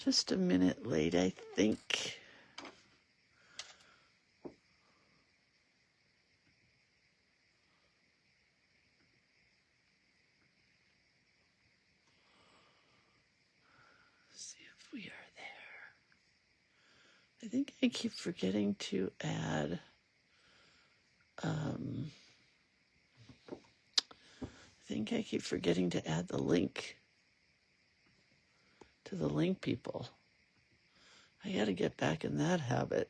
just a minute late, I think. See if we are there. I think I keep forgetting to add the link to the link people. I got to get back in that habit.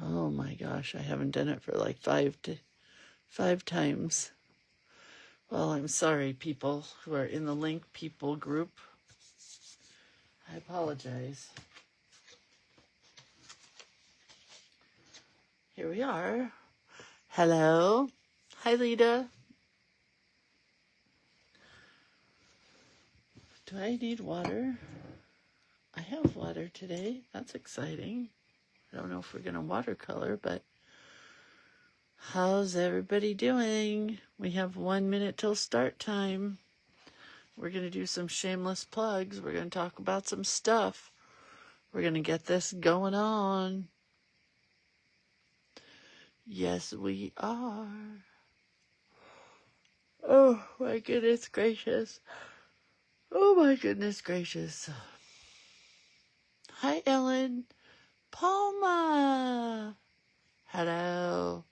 Oh my gosh, I haven't done it for like five times. Well, I'm sorry, people who are in the link people group. I apologize. Here we are. Hello. Hi, Lita. Do I need water? I have water today. That's exciting. I don't know if we're going to watercolor, but how's everybody doing? We have 1 minute till start time. We're going to do some shameless plugs. We're going to talk about some stuff. We're going to get this going on. Yes, we are. Oh, my goodness gracious. Oh, my goodness gracious. Hi, Ellen. Palma. Hello.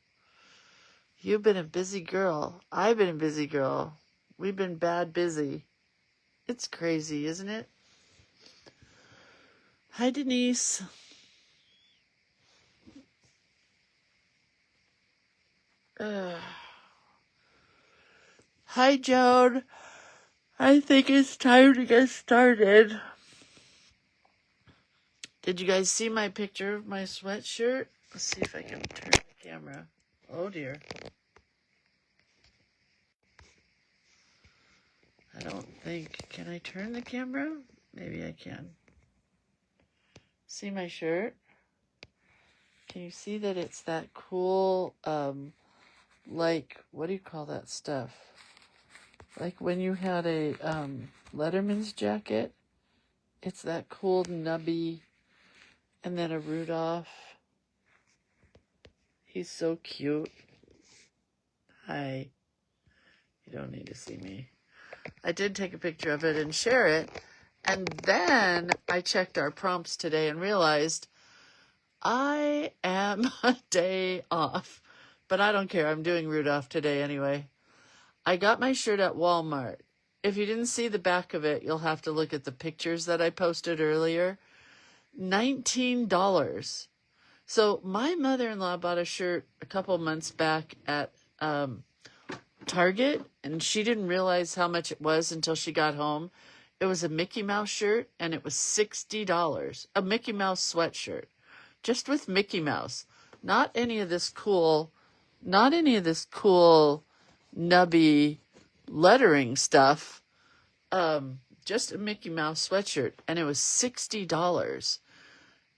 You've been a busy girl. I've been a busy girl. We've been bad busy. It's crazy, isn't it? Hi, Denise. Hi, Joan. I think it's time to get started. Did you guys see my picture of my sweatshirt? Let's see if I can turn the camera. Oh, dear. I don't think... Can I turn the camera? Maybe I can. See my shirt? Can you see that it's that cool, like, what do you call that stuff? Like when you had a Letterman's jacket, it's that cool nubby, and then a Rudolph. He's so cute. Hi. You don't need to see me. I did take a picture of it and share it, and then I checked our prompts today and realized I am a day off, but I don't care. I'm doing Rudolph today anyway. I got my shirt at Walmart. If you didn't see the back of it, you'll have to look at the pictures that I posted earlier. $19. So my mother-in-law bought a shirt a couple months back at Target, and she didn't realize how much it was until she got home. It was a Mickey Mouse shirt, and it was $60. A Mickey Mouse sweatshirt. Just with Mickey Mouse. Not any of this cool nubby lettering stuff. Just a Mickey Mouse sweatshirt, and it was $60.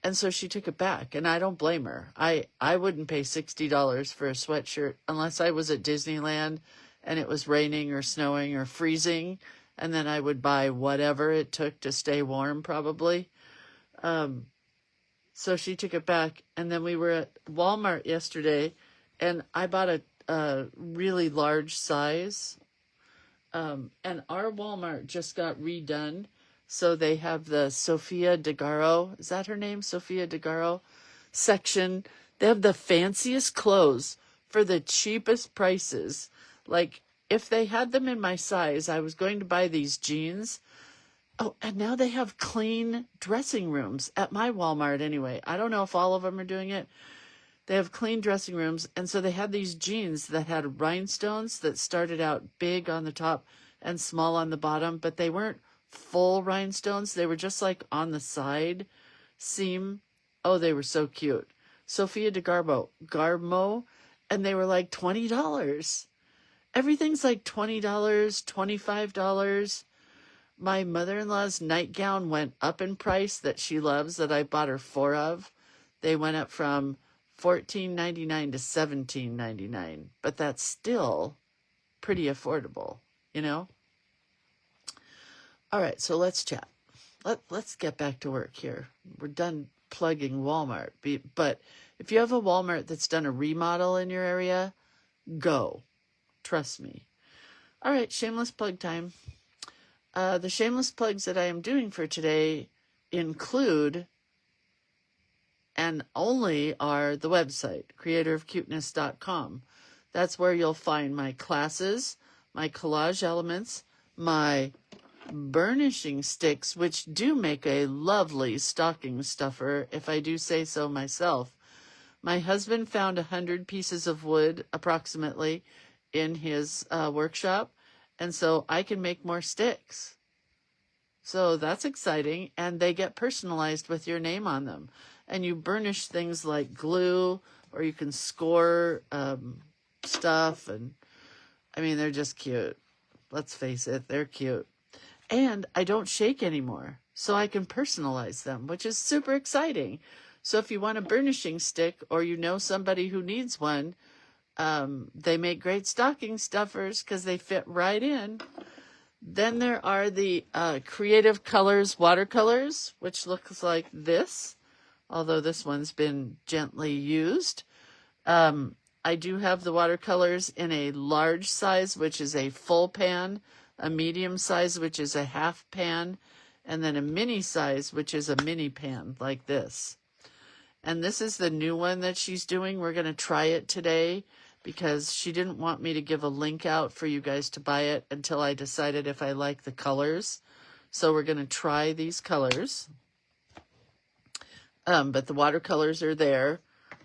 And so she took it back, and I don't blame her. I wouldn't pay $60 for a sweatshirt unless I was at Disneyland and it was raining or snowing or freezing, and then I would buy whatever it took to stay warm, probably. So she took it back, and then we were at Walmart yesterday, and I bought a really large size. And our Walmart just got redone. So they have the Sofia DeGaro, is that her name? Sofia DeGaro section. They have the fanciest clothes for the cheapest prices. Like, if they had them in my size, I was going to buy these jeans. Oh, and now they have clean dressing rooms at my Walmart anyway. I don't know if all of them are doing it. They have clean dressing rooms, and so they had these jeans that had rhinestones that started out big on the top and small on the bottom, but they weren't full rhinestones. They were just like on the side seam. Oh, they were so cute. Sofia DeGarmo, and they were like $20. Everything's like $20, $25. My mother-in-law's nightgown went up in price that she loves, that I bought her 4 of. They went up from $14.99 to $17.99, but that's still pretty affordable, you know? All right, so let's chat. Let's get back to work here. We're done plugging Walmart, but if you have a Walmart that's done a remodel in your area, go. Trust me. All right, shameless plug time. The shameless plugs that I am doing for today include and only are the website, creatorofcuteness.com. That's where you'll find my classes, my collage elements, my burnishing sticks, which do make a lovely stocking stuffer, if I do say so myself. My husband found 100 pieces of wood, approximately, in his workshop, and so I can make more sticks. So that's exciting, and they get personalized with your name on them. And you burnish things like glue, or you can score stuff, and I mean, they're just cute. Let's face it, they're cute. And I don't shake anymore, so I can personalize them, which is super exciting. So if you want a burnishing stick, or you know somebody who needs one, they make great stocking stuffers because they fit right in. Then there are the Creative Colors watercolors, which looks like this, although this one's been gently used. I do have the watercolors in a large size, which is a full pan, a medium size, which is a half pan, and then a mini size, which is a mini pan, like this. And this is the new one that she's doing. We're going to try it today because she didn't want me to give a link out for you guys to buy it until I decided if I like the colors. So we're going to try these colors. But the watercolors are there.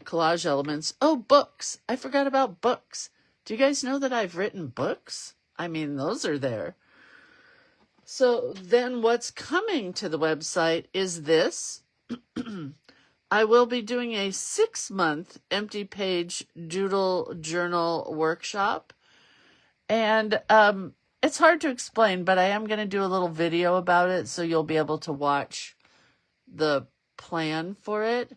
Collage elements. Oh, books. I forgot about books. Do you guys know that I've written books? I mean, those are there. So then what's coming to the website is this. I will be doing a 6-month empty page doodle journal workshop. And it's hard to explain, but I am going to do a little video about it so you'll be able to watch the plan for it.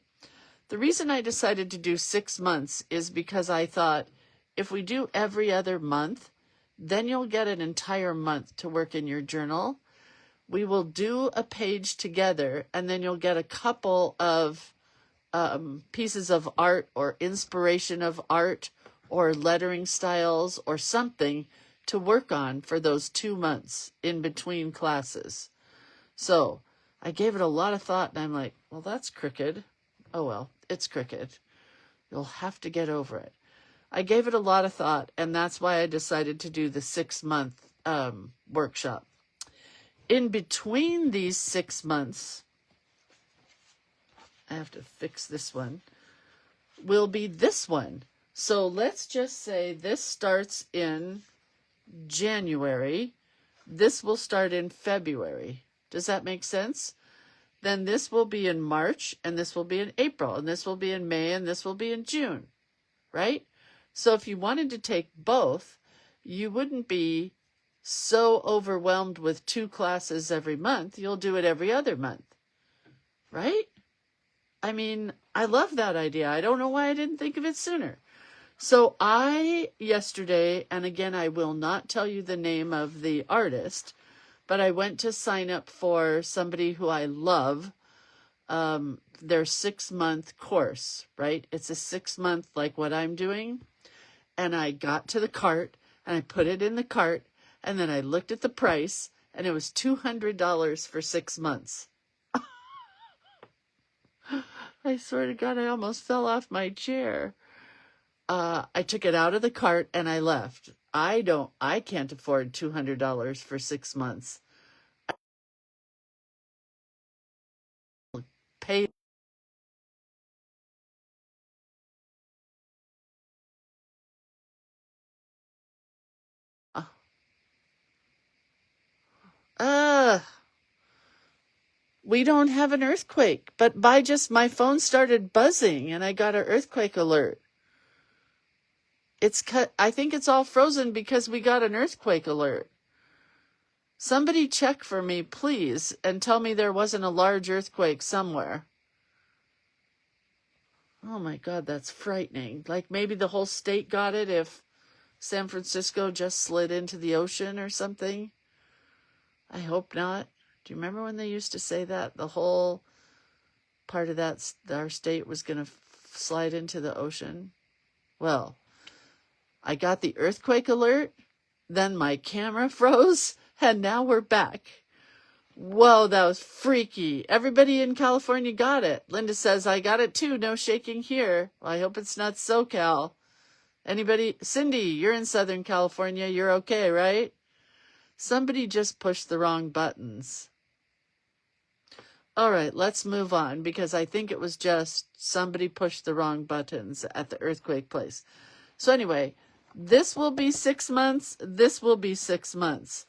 The reason I decided to do 6 months is because I thought if we do every other month, then you'll get an entire month to work in your journal. We will do a page together, and then you'll get a couple of pieces of art or inspiration of art or lettering styles or something to work on for those 2 months in between classes. So I gave it a lot of thought, and I'm like, well, that's crooked. Oh, well, it's crooked. You'll have to get over it. I gave it a lot of thought, and that's why I decided to do the 6-month workshop. In between these 6 months, I have to fix this one, will be this one. So let's just say this starts in January. This will start in February. Does that make sense? Then this will be in March, and this will be in April, and this will be in May, and this will be in June, right? So if you wanted to take both, you wouldn't be so overwhelmed with 2 classes every month. You'll do it every other month, right? I mean, I love that idea. I don't know why I didn't think of it sooner. So yesterday, and again, I will not tell you the name of the artist, but I went to sign up for somebody who I love, their 6-month course, right? It's a 6-month like what I'm doing. And I got to the cart, and I put it in the cart, and then I looked at the price, and it was $200 for 6 months. I swear to God, I almost fell off my chair. I took it out of the cart, and I left. I can't afford $200 for 6 months. Pay. We don't have an earthquake, but my phone started buzzing and I got an earthquake alert. I think it's all frozen because we got an earthquake alert. Somebody check for me, please, and tell me there wasn't a large earthquake somewhere. Oh my God, that's frightening. Like maybe the whole state got it if San Francisco just slid into the ocean or something. I hope not. Do you remember when they used to say that? The whole part of that, our state was going to slide into the ocean. Well, I got the earthquake alert, then my camera froze, and now we're back. Whoa, that was freaky. Everybody in California got it. Linda says, I got it too. No shaking here. Well, I hope it's not SoCal. Anybody? Cindy, you're in Southern California. You're okay, right? Somebody just pushed the wrong buttons. All right, let's move on because I think it was just somebody pushed the wrong buttons at the earthquake place. So anyway, this will be 6 months. This will be 6 months.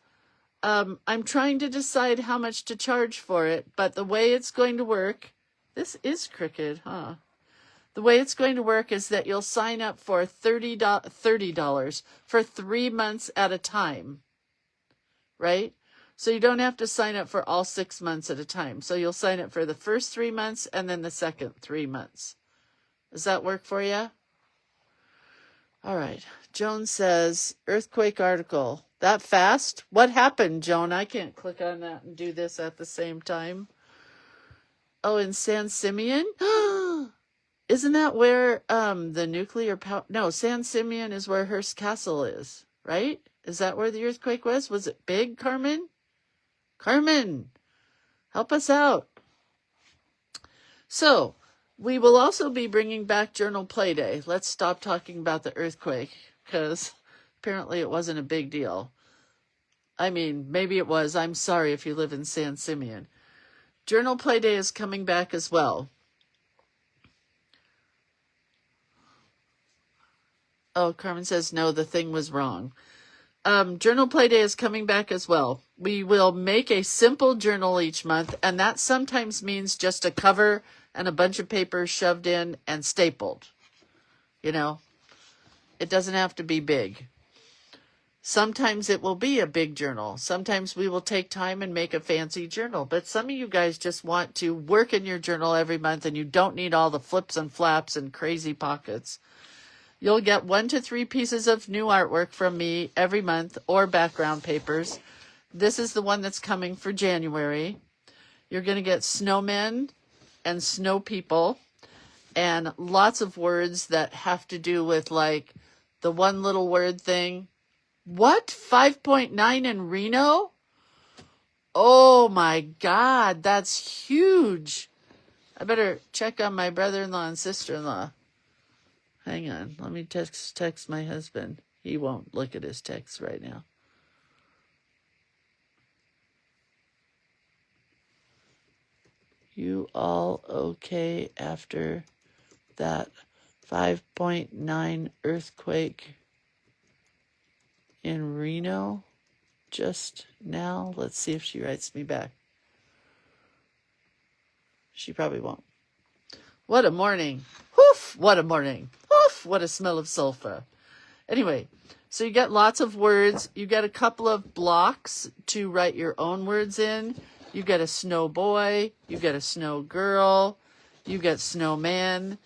I'm trying to decide how much to charge for it, but the way it's going to work, this is crooked, huh? The way it's going to work is that you'll sign up for $30 for 3 months at a time, right? So you don't have to sign up for all 6 months at a time. So you'll sign up for the first 3 months and then the second 3 months. Does that work for you? All right. Joan says, earthquake article. That fast? What happened, Joan? I can't click on that and do this at the same time. Oh, in San Simeon? Isn't that where the nuclear power... No, San Simeon is where Hearst Castle is, right? Is that where the earthquake was? Was it big, Carmen? Carmen, help us out. So, we will also be bringing back Journal Play Day. Let's stop talking about the earthquake because apparently it wasn't a big deal. I mean, maybe it was. I'm sorry if you live in San Simeon. Journal Play Day is coming back as well. Oh, Carmen says, no, the thing was wrong. Journal Play Day is coming back as well. We will make a simple journal each month, and that sometimes means just a cover and a bunch of papers shoved in and stapled. You know, it doesn't have to be big. Sometimes it will be a big journal. Sometimes we will take time and make a fancy journal. But some of you guys just want to work in your journal every month, and you don't need all the flips and flaps and crazy pockets. You'll get 1 to 3 pieces of new artwork from me every month or background papers. This is the one that's coming for January. You're going to get snowmen and snow people and lots of words that have to do with like the one little word thing. What? 5.9 in Reno? Oh my God, that's huge. I better check on my brother-in-law and sister-in-law. Hang on, let me text my husband. He won't look at his texts right now. You all okay after that 5.9 earthquake in Reno just now? Let's see if she writes me back. She probably won't. What a morning. Woof, what a morning. Woof, what a smell of sulfur. Anyway, so you get lots of words. You get a couple of blocks to write your own words in. You get a snow boy. You get a snow girl. You get snowman.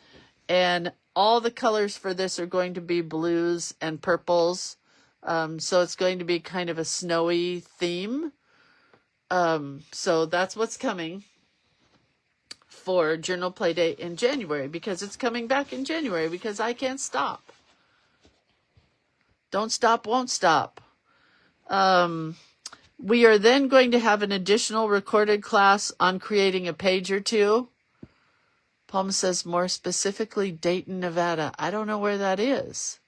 And all the colors for this are going to be blues and purples. So it's going to be kind of a snowy theme. So that's what's coming for Journal Play Day in January, because it's coming back in January because I can't stop. Don't stop, won't stop. We are then going to have an additional recorded class on creating a page or two. Palma says more specifically Dayton, Nevada. I don't know where that is.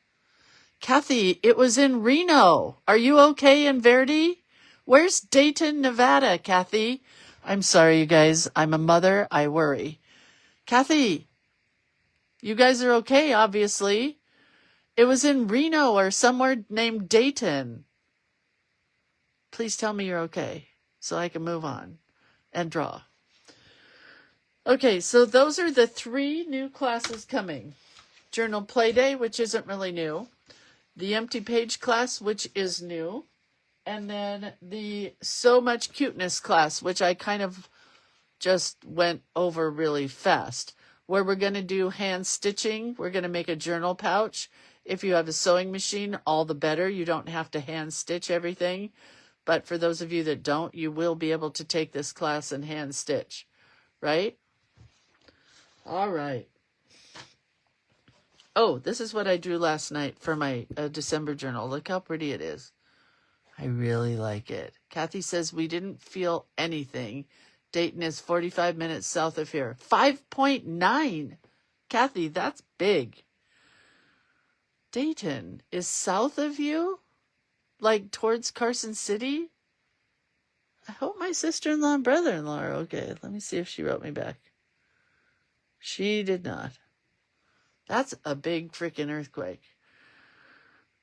Kathy, it was in Reno. Are you okay in Verdi? Where's Dayton, Nevada, Kathy? I'm sorry, you guys. I'm a mother. I worry. Kathy, you guys are okay, obviously. It was in Reno or somewhere named Dayton. Please tell me you're okay so I can move on and draw. Okay, so those are the 3 new classes coming. Journal Play Day, which isn't really new. The Empty Page class, which is new. And then the So Much Cuteness class, which I kind of just went over really fast. where we're going to do hand stitching. We're going to make a journal pouch. If you have a sewing machine, all the better. You don't have to hand stitch everything. But for those of you that don't, you will be able to take this class and hand stitch, right? All right. Oh, this is what I drew last night for my December journal. Look how pretty it is. I really like it. Kathy says we didn't feel anything. Dayton is 45 minutes south of here. 5.9. Kathy, that's big. Dayton is south of you? Like towards Carson City? I hope my sister-in-law and brother-in-law are okay. Let me see if she wrote me back. She did not. That's a big freaking earthquake.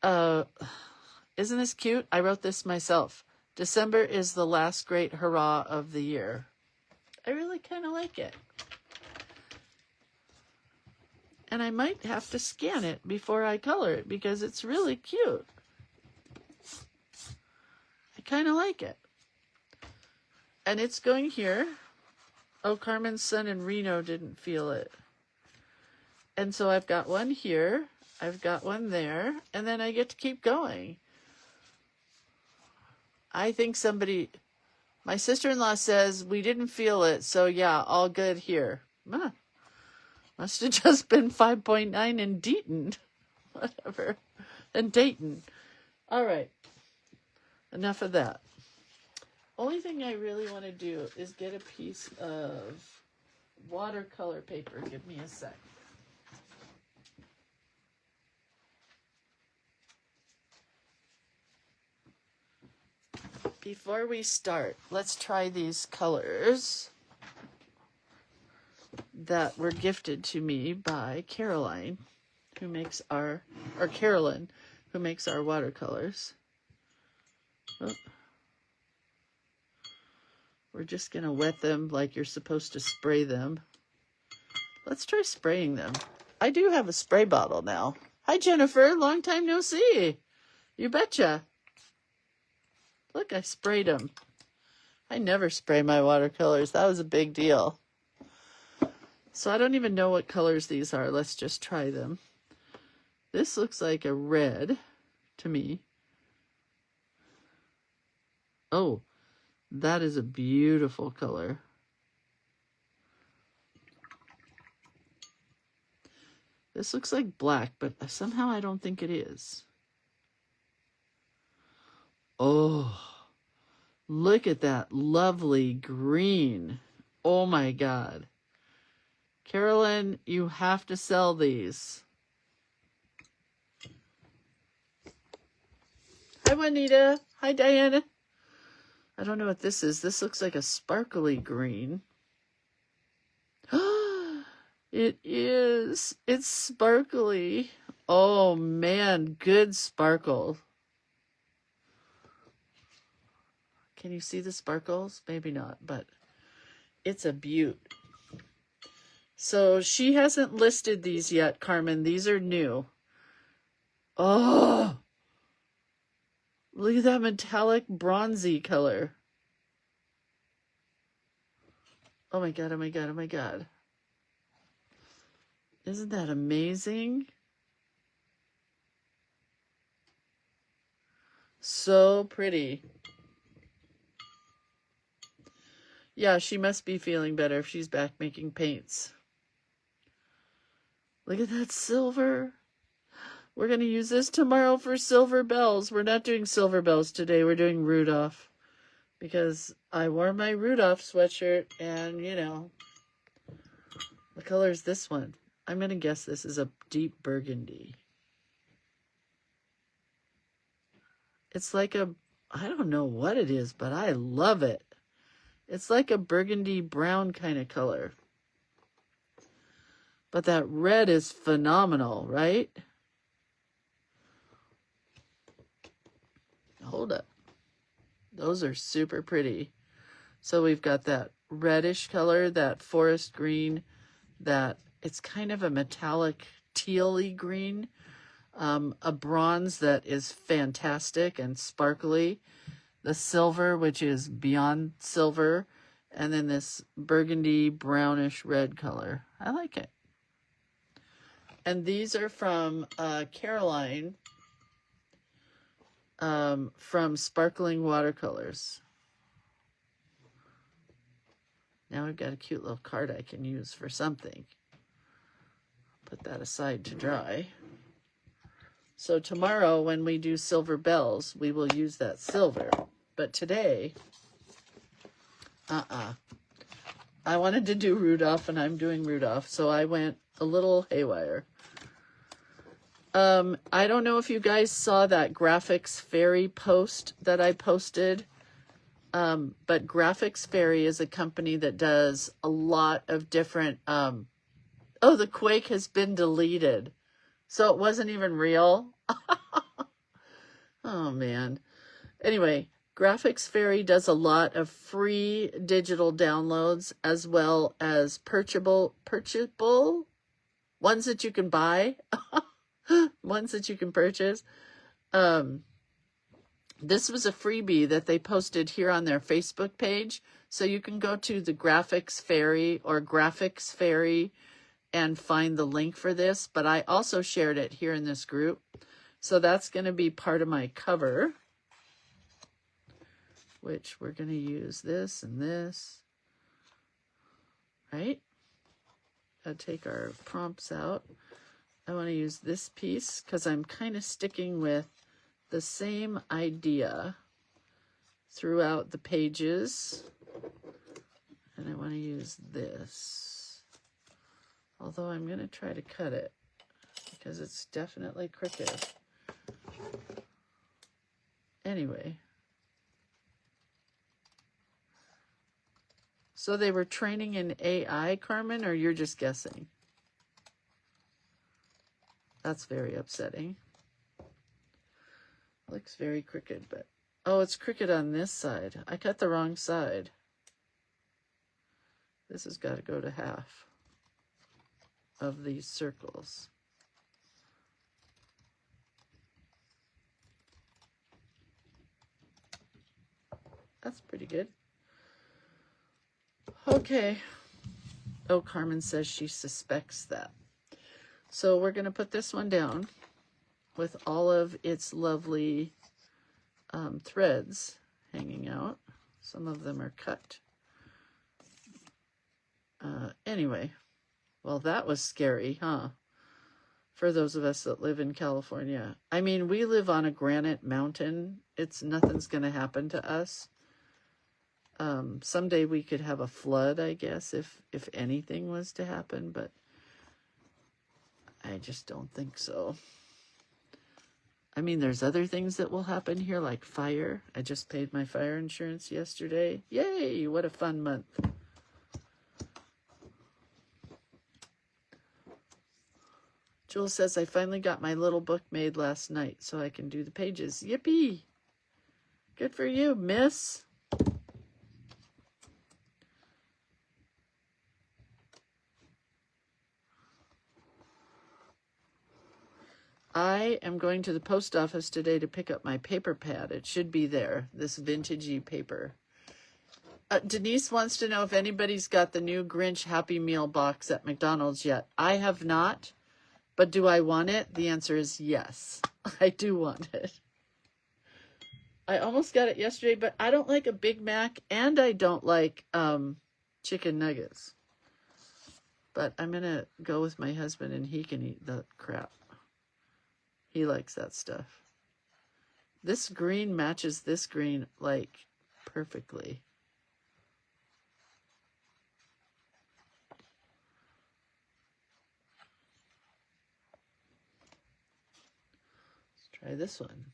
Isn't this cute? I wrote this myself. December is the last great hurrah of the year. I really kind of like it. And I might have to scan it before I color it because it's really cute. I kind of like it. And it's going here. Oh, Carmen's son in Reno didn't feel it. And so I've got one here. I've got one there. And then I get to keep going. I think my sister-in-law says, we didn't feel it. So yeah, all good here. Must have just been 5.9 in Dayton. Whatever. And Dayton. All right. Enough of that. Only thing I really want to do is get a piece of watercolor paper. Give me a sec. Before we start, let's try these colors that were gifted to me by Carolyn, who makes our watercolors. Oh. We're just going to wet them like you're supposed to spray them. Let's try spraying them. I do have a spray bottle now. Hi, Jennifer. Long time no see. You betcha. Look, I sprayed them. I never spray my watercolors. That was a big deal. So I don't even know what colors these are. Let's just try them. This looks like a red to me. Oh, that is a beautiful color. This looks like black, but somehow I don't think it is. Oh, look at that lovely green. Oh my God. Carolyn, you have to sell these. Hi, Juanita. Hi, Diana. I don't know what this is. This looks like a sparkly green. It is. It's sparkly. Oh, man. Good sparkle. Can you see the sparkles? Maybe not, but it's a beaut. So she hasn't listed these yet, Carmen. These are new. Oh, look at that metallic bronzy color. Oh my God, oh my God, oh my God. Isn't that amazing? So pretty. Yeah, she must be feeling better if she's back making paints. Look at that silver. We're going to use this tomorrow for silver bells. We're not doing silver bells today. We're doing Rudolph. Because I wore my Rudolph sweatshirt and, you know, what color is this one? I'm going to guess this is a deep burgundy. It's like I don't know what it is, but I love it. It's like a burgundy brown kind of color. But that red is phenomenal, right? Hold up. Those are super pretty. So we've got that reddish color, that forest green, that it's kind of a metallic teal-y green, a bronze that is fantastic and sparkly, the silver, which is beyond silver, and then this burgundy brownish red color. I like it. And these are from Caroline from Sparkling Watercolors. Now I've got a cute little card I can use for something. Put that aside to dry. So tomorrow when we do silver bells, we will use that silver. But today, I wanted to do Rudolph, and I'm doing Rudolph, so I went a little haywire. I don't know if you guys saw that Graphics Fairy post that I posted, but Graphics Fairy is a company that does a lot of different, oh, the Quake has been deleted, so it wasn't even real. Oh, man. Anyway, Graphics Fairy does a lot of free digital downloads as well as purchasable ones that you can buy, ones that you can purchase. This was a freebie that they posted here on their Facebook page. So you can go to the Graphics Fairy or Graphics Fairy and find the link for this. But I also shared it here in this group. So that's going to be part of my cover, which we're going to use this and this, right? I'll take our prompts out. I want to use this piece because I'm kind of sticking with the same idea throughout the pages. And I want to use this. Although I'm going to try to cut it because it's definitely crooked. Anyway. So they were training in AI, Carmen, or you're just guessing? That's very upsetting. Looks very crooked, but... Oh, it's crooked on this side. I cut the wrong side. This has got to go to half of these circles. That's pretty good. Okay. Oh, Carmen says she suspects that. So we're going to put this one down with all of its lovely threads hanging out. Some of them are cut. Anyway, well, that was scary, huh? For those of us that live in California. I mean, we live on a granite mountain. Nothing's going to happen to us. Someday we could have a flood, I guess, if anything was to happen, but I just don't think so. I mean, there's other things that will happen here, like fire. I just paid my fire insurance yesterday. Yay, what a fun month. Jules says, I finally got my little book made last night so I can do the pages. Yippee! Good for you, miss. I am going to the post office today to pick up my paper pad. It should be there, this vintagey paper. Denise wants to know if anybody's got the new Grinch Happy Meal box at McDonald's yet. I have not, but do I want it? The answer is yes. I do want it. I almost got it yesterday, but I don't like a Big Mac and I don't like chicken nuggets. But I'm going to go with my husband and he can eat the crap. He likes that stuff. This green matches this green, like, perfectly. Let's try this one.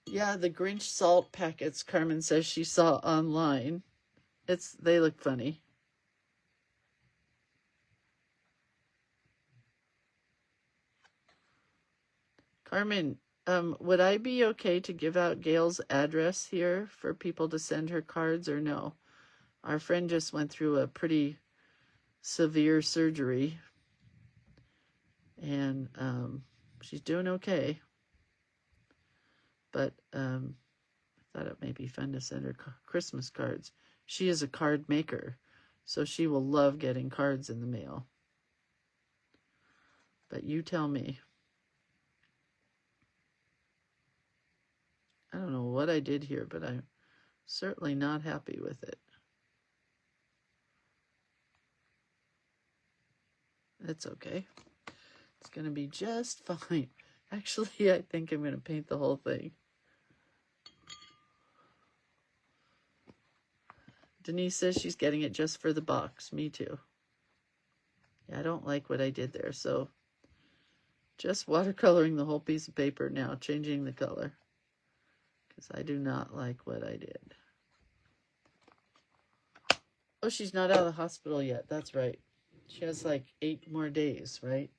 Yeah, the Grinch salt packets, Carmen says she saw online. They look funny. Carmen, would I be okay to give out Gail's address here for people to send her cards or no? Our friend just went through a pretty severe surgery and she's doing okay. But I thought it might be fun to send her Christmas cards. She is a card maker. So she will love getting cards in the mail. But you tell me. I don't know what I did here, but I'm certainly not happy with it. It's okay. It's going to be just fine. Actually, I think I'm going to paint the whole thing. Denise says she's getting it just for the box. Me too. Yeah, I don't like what I did there, so just watercoloring the whole piece of paper now, changing the color, because I do not like what I did. Oh, she's not out of the hospital yet. That's right. She has like 8 more days, right?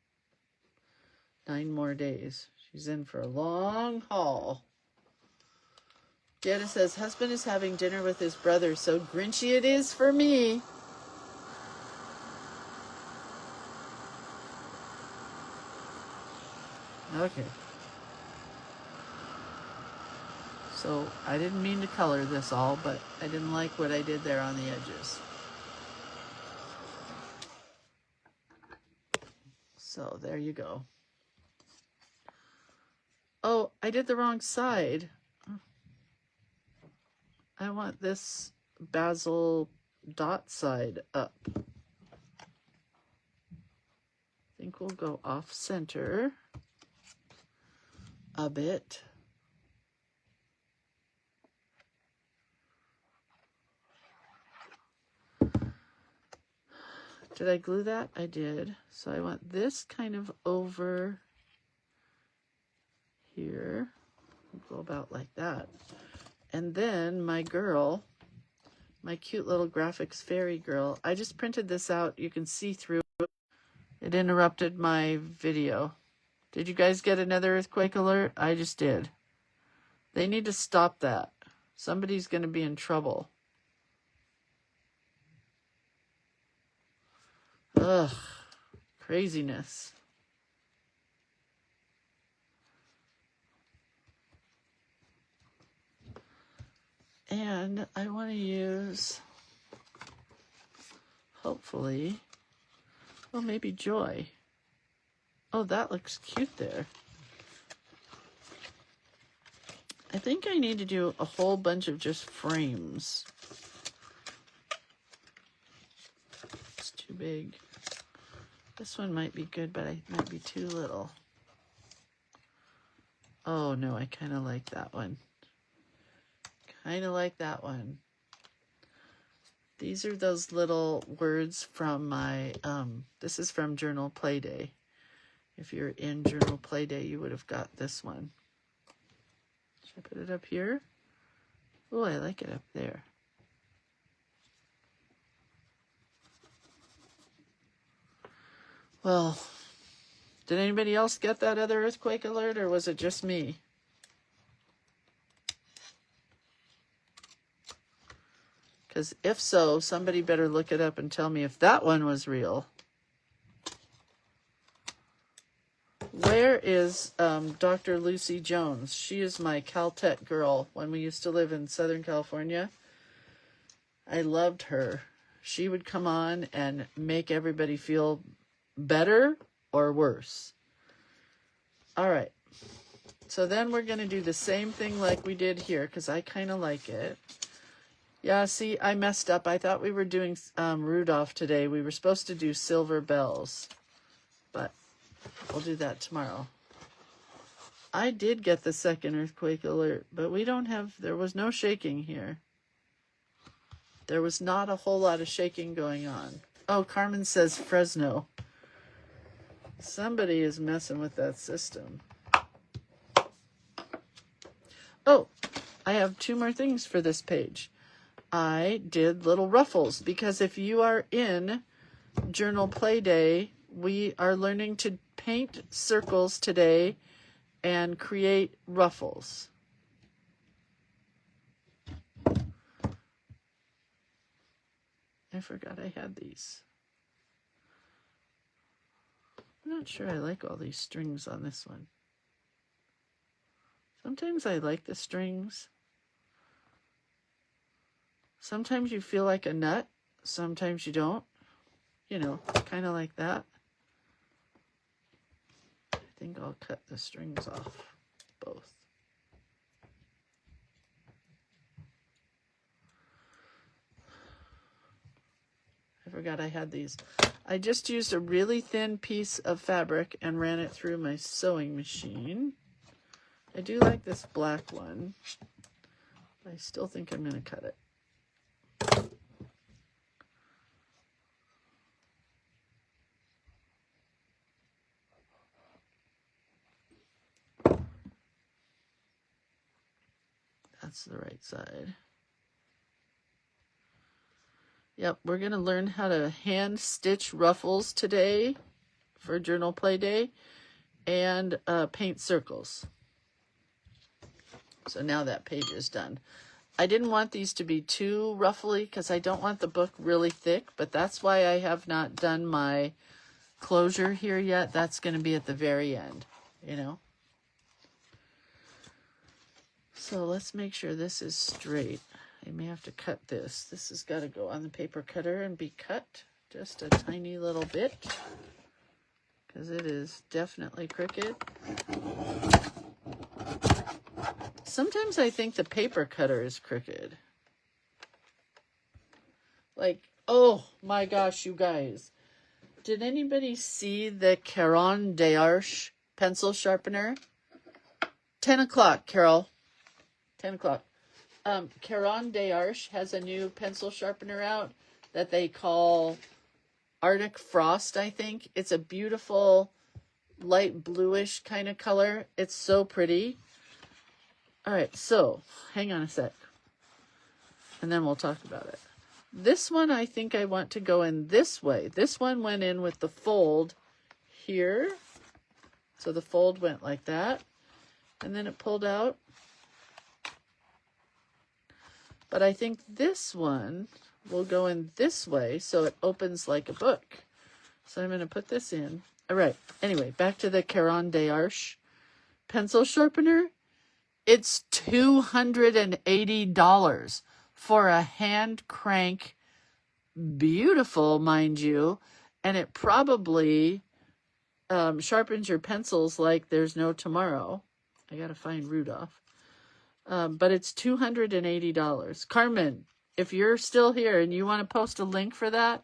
9 more days. She's in for a long haul. Janice says, husband is having dinner with his brother, so grinchy it is for me. Okay. So I didn't mean to color this all, but I didn't like what I did there on the edges. So there you go. Oh, I did the wrong side. I want this basil dot side up. I think we'll go off center a bit. Did I glue that? I did. So I want this kind of over here. We'll go about like that. And then my girl, my cute little graphics fairy girl, I just printed this out. You can see through. It interrupted my video. Did you guys get another earthquake alert? I just did. They need to stop that. Somebody's going to be in trouble. Ugh, craziness. And I want to use, hopefully, well, maybe Joy. Oh, that looks cute there. I think I need to do a whole bunch of just frames. It's too big. This one might be good, but it might be too little. Oh, no, I kind of like that one. Kind of like that one. These are those little words from my, this is from Journal Playday. If you're in Journal Playday, you would have got this one. Should I put it up here? Oh, I like it up there. Well, did anybody else get that other earthquake alert, or was it just me? Because if so, somebody better look it up and tell me if that one was real. Where is Dr. Lucy Jones? She is my Caltech girl when we used to live in Southern California. I loved her. She would come on and make everybody feel better or worse. All right. So then we're going to do the same thing like we did here because I kind of like it. Yeah, see, I messed up. I thought we were doing Rudolph today. We were supposed to do silver bells, but we'll do that tomorrow. I did get the second earthquake alert, but we don't have, there was no shaking here. There was not a whole lot of shaking going on. Oh, Carmen says Fresno. Somebody is messing with that system. Oh, I have 2 more things for this page. I did little ruffles because if you are in Journal Playday, we are learning to paint circles today and create ruffles. I forgot I had these. I'm not sure I like all these strings on this one. Sometimes I like the strings. Sometimes you feel like a nut. sometimes you don't. You know, kind of like that. I think I'll cut the strings off both. I forgot I had these. I just used a really thin piece of fabric and ran it through my sewing machine. I do like this black one. I still think I'm going to cut it. That's the right side. Yep, we're going to learn how to hand stitch ruffles today for Journal Play Day and paint circles. So now that page is done. I didn't want these to be too ruffly because I don't want the book really thick, but that's why I have not done my closure here yet. That's going to be at the very end, you know. So let's make sure this is straight. I may have to cut this. This has got to go on the paper cutter and be cut just a tiny little bit because it is definitely crooked. Sometimes I think the paper cutter is crooked. Like, oh my gosh, you guys. Did anybody see the Caron d'Arche pencil sharpener? 10 o'clock, Carol. 10 o'clock. Caron d'Arche has a new pencil sharpener out that they call Arctic Frost, I think. It's a beautiful light bluish kind of color. It's so pretty. All right, so hang on a sec. And then we'll talk about it. This one, I think I want to go in this way. This one went in with the fold here. So the fold went like that. And then it pulled out. But I think this one will go in this way so it opens like a book. So I'm going to put this in. All right. Anyway, back to the Caron d'Arche pencil sharpener. It's $280 for a hand crank, beautiful, mind you, and it probably sharpens your pencils like there's no tomorrow. I got to find Rudolph. But it's $280. Carmen, if you're still here and you want to post a link for that,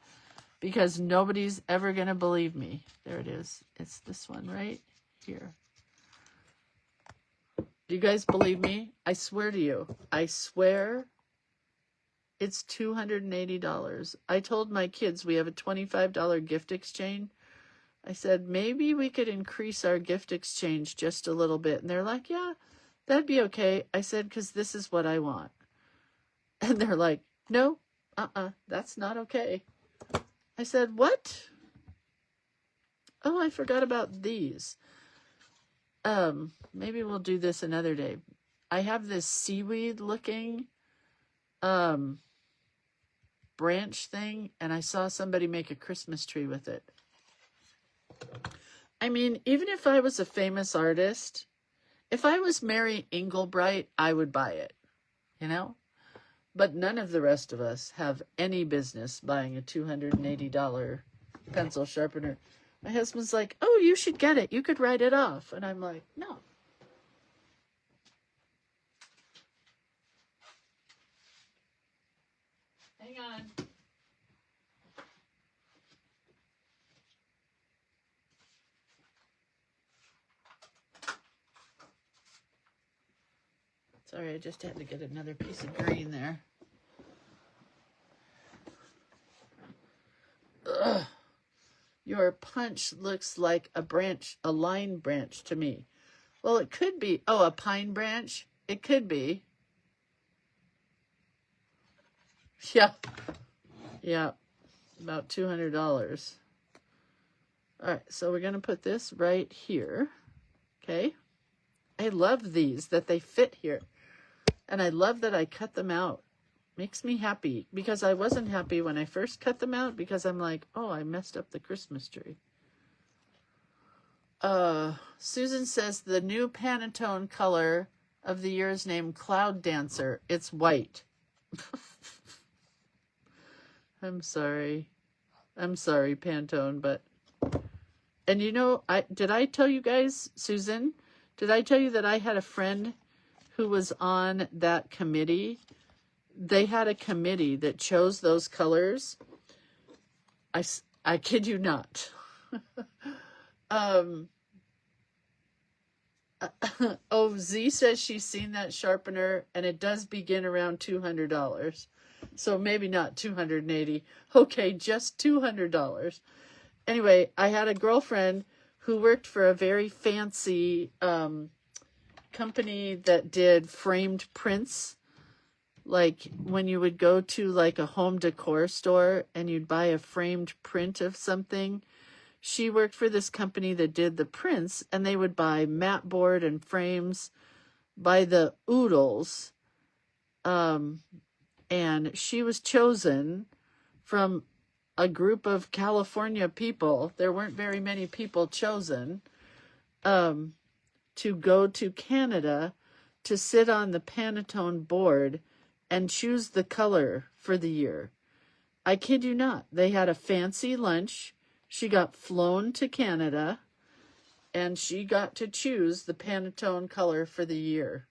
because nobody's ever going to believe me. There it is. It's this one right here. Do you guys believe me? I swear to you. I swear it's $280. I told my kids we have a $25 gift exchange. I said, maybe we could increase our gift exchange just a little bit. And they're like, yeah, that'd be okay. I said, because this is what I want. And they're like, no, that's not okay. I said, what? Oh, I forgot about these. Maybe we'll do this another day. I have this seaweed looking branch thing, and I saw somebody make a Christmas tree with it. I mean, even if I was a famous artist, if I was Mary Englebright, I would buy it, you know? But none of the rest of us have any business buying a $280 pencil sharpener. My husband's like, oh, you should get it. You could write it off. And I'm like, no. Hang on. Sorry, I just had to get another piece of green there. Ugh. Your punch looks like a branch, a line branch to me. Well, it could be. Oh, a pine branch? It could be. Yeah. Yeah. About $200. All right, so we're going to put this right here. Okay. I love these, that they fit here. And I love that I cut them out. Makes me happy, because I wasn't happy when I first cut them out, because I'm like, oh, I messed up the Christmas tree. Susan says the new Pantone color of the year is named Cloud Dancer. It's white. I'm sorry. I'm sorry, Pantone, but... And you know, did I tell you guys, Susan, did I tell you that I had a friend who was on that committee? They had a committee that chose those colors. I kid you not. Oh, Z says she's seen that sharpener, and it does begin around $200. So maybe not 280. Okay, just $200. Anyway, I had a girlfriend who worked for a very fancy company that did framed prints. Like when you would go to like a home decor store and you'd buy a framed print of something. She worked for this company that did the prints, and they would buy mat board and frames by the oodles. And she was chosen from a group of California people. There weren't very many people chosen to go to Canada to sit on the Pantone board and choose the color for the year. I kid you not. They had a fancy lunch. She got flown to Canada, and she got to choose the Pantone color for the year.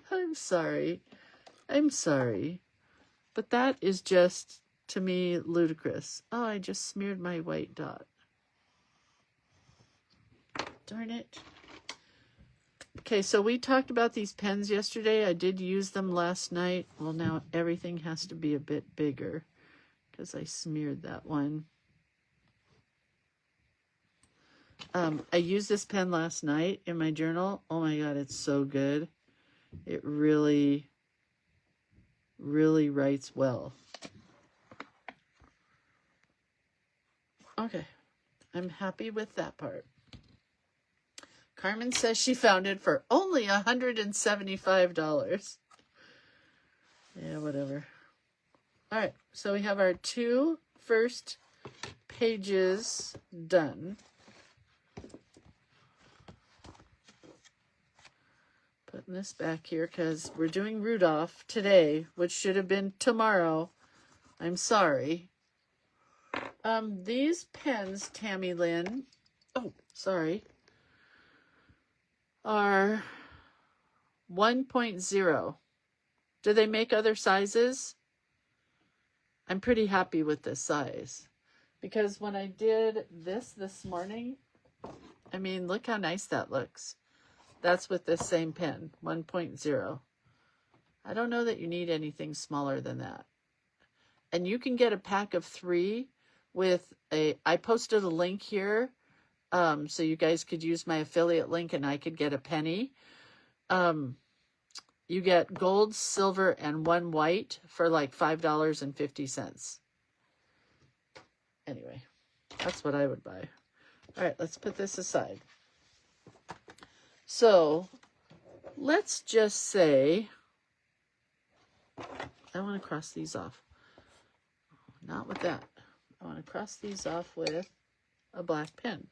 I'm sorry. I'm sorry. But that is just, to me, ludicrous. Oh, I just smeared my white dot. Darn it. Okay, so we talked about these pens yesterday. I did use them last night. Well, now everything has to be a bit bigger because I smeared that one. I used this pen last night in my journal. Oh my God, it's so good. It really, really writes well. Okay, I'm happy with that part. Carmen says she found it for only $175. Yeah, whatever. All right, so we have our 2 first pages done. Putting this back here because we're doing Rudolph today, which should have been tomorrow. I'm sorry. These pens, Tammy Lynn, are 1.0. Do they make other sizes? I'm pretty happy with this size because when I did this morning, I mean, look how nice that looks. That's with this same pen, 1.0. I don't know that you need anything smaller than that. And you can get a pack of 3 with I posted a link here so you guys could use my affiliate link and I could get a penny. You get gold, silver, and 1 white for like $5.50. Anyway, that's what I would buy. All right, let's put this aside. So let's just say, I want to cross these off. Not with that. I want to cross these off with a black pen.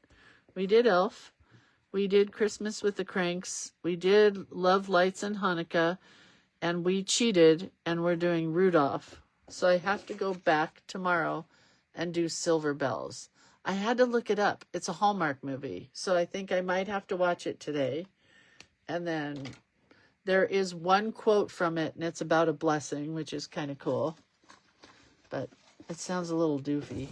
We did Elf. We did Christmas with the Cranks. We did Love Lights and Hanukkah. And we cheated, and we're doing Rudolph. So I have to go back tomorrow and do Silver Bells. I had to look it up. It's a Hallmark movie. So I think I might have to watch it today. And then there is one quote from it, and it's about a blessing, which is kind of cool. But it sounds a little doofy.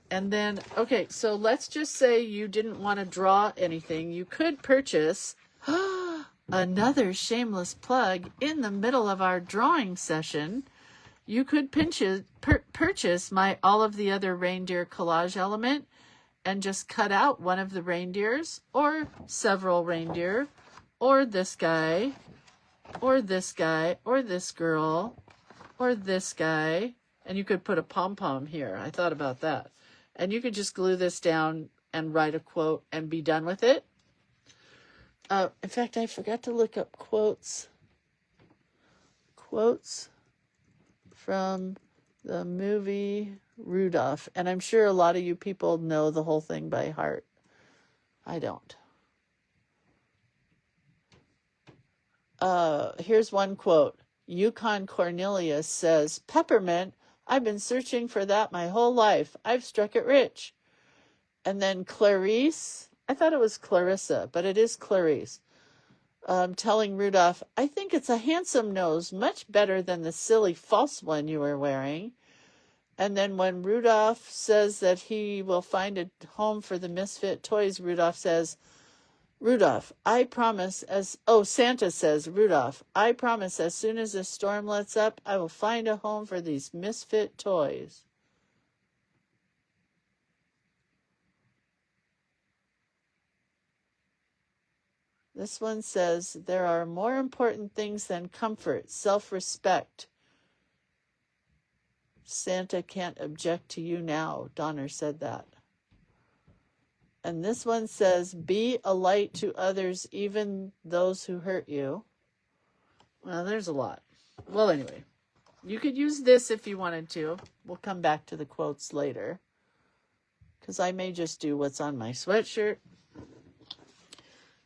And then, okay, so let's just say you didn't want to draw anything. You could purchase another shameless plug in the middle of our drawing session. You could purchase my All of the Other Reindeer collage element and just cut out one of the reindeers or several reindeer or this guy or this guy or this girl or this guy. And you could put a pom-pom here. I thought about that. And you could just glue this down and write a quote and be done with it. In fact, I forgot to look up quotes from the movie Rudolph. And I'm sure a lot of you people know the whole thing by heart. I don't. Here's one quote. Yukon Cornelius says, Peppermint, I've been searching for that my whole life. I've struck it rich. And then Clarice, I thought it was Clarissa, but it is Clarice, telling Rudolph, I think it's a handsome nose, much better than the silly false one you were wearing. And then when Rudolph says that he will find a home for the misfit toys, Rudolph says, Rudolph, I promise Santa says, Rudolph, I promise as soon as the storm lets up, I will find a home for these misfit toys. This one says, there are more important things than comfort, self-respect. Santa can't object to you now. Donner said that. And this one says, be a light to others, even those who hurt you. Well, there's a lot. Well, anyway, you could use this if you wanted to. We'll come back to the quotes later, because I may just do what's on my sweatshirt.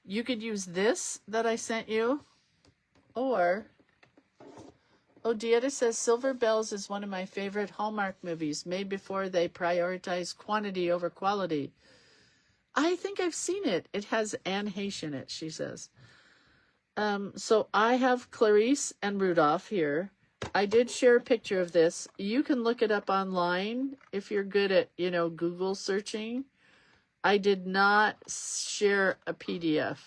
You could use this that I sent you, or, Dieta says, Silver Bells is one of my favorite Hallmark movies, made before they prioritize quantity over quality. I think I've seen it. It has Anne Heche in it, she says. So I have Clarice and Rudolph here. I did share a picture of this. You can look it up online if you're good at, Google searching. I did not share a PDF.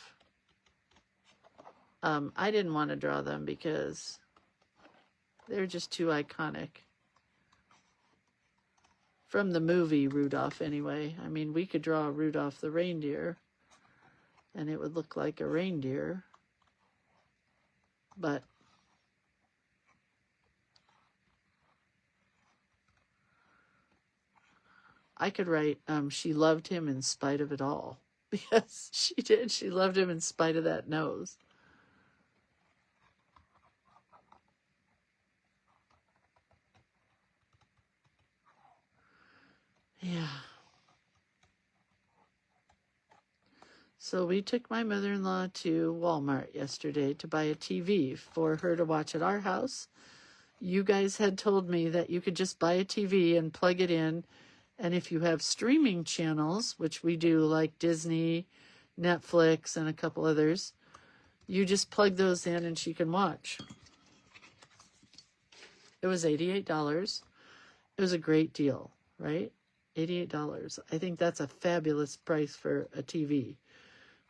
I didn't want to draw them because they're just too iconic. From the movie Rudolph, anyway. I mean, we could draw Rudolph the reindeer, and it would look like a reindeer. But I could write, she loved him in spite of it all. Because she did. She loved him in spite of that nose. Yeah. So we took my mother-in-law to Walmart yesterday to buy a TV for her to watch at our house. You guys had told me that you could just buy a TV and plug it in. And if you have streaming channels, which we do, like Disney, Netflix, and a couple others, you just plug those in and she can watch. It was $88. It was a great deal, right? $88. I think that's a fabulous price for a TV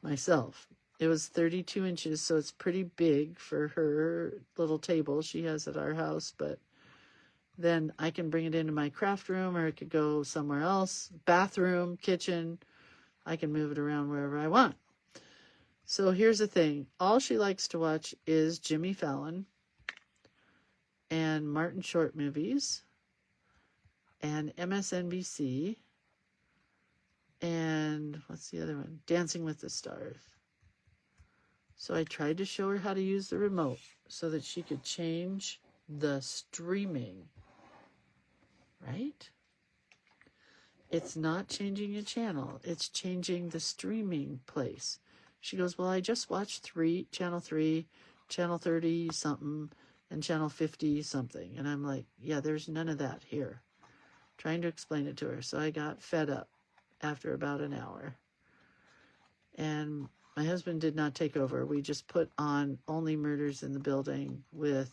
myself. It was 32 inches, so it's pretty big for her little table she has at our house, but then I can bring it into my craft room, or it could go somewhere else. Bathroom, kitchen. I can move it around wherever I want. So here's the thing. All she likes to watch is Jimmy Fallon and Martin Short movies and MSNBC and what's the other one? Dancing with the Stars. So I tried to show her how to use the remote so that she could change the streaming. Right? It's not changing a channel. It's changing the streaming place. She goes, well, I just watched channel 3, channel 30 something, and channel 50 something. And I'm like, yeah, there's none of that here. Trying to explain it to her. So I got fed up after about an hour. And my husband did not take over. We just put on Only Murders in the Building with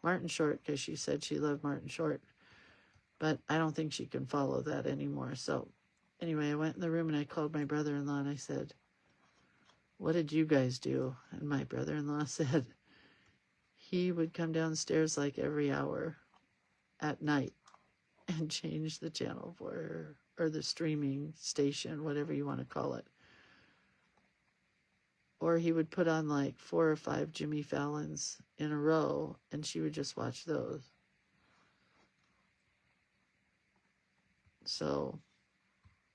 Martin Short, because she said she loved Martin Short. But I don't think she can follow that anymore. So anyway, I went in the room and I called my brother-in-law and I said, what did you guys do? And my brother-in-law said he would come downstairs like every hour at night and change the channel for her, or the streaming station, whatever you want to call it. Or he would put on like 4 or 5 Jimmy Fallons in a row and she would just watch those. So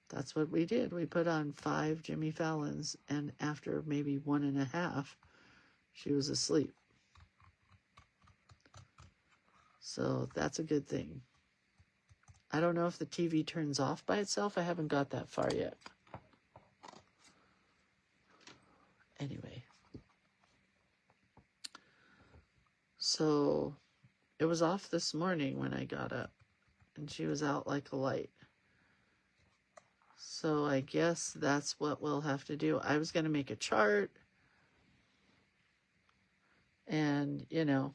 that's what we did. We put on 5 Jimmy Fallons, and after maybe 1.5, she was asleep. So that's a good thing. I don't know if the TV turns off by itself. I haven't got that far yet. Anyway. So it was off this morning when I got up, and she was out like a light. So I guess that's what we'll have to do. I was going to make a chart and, you know,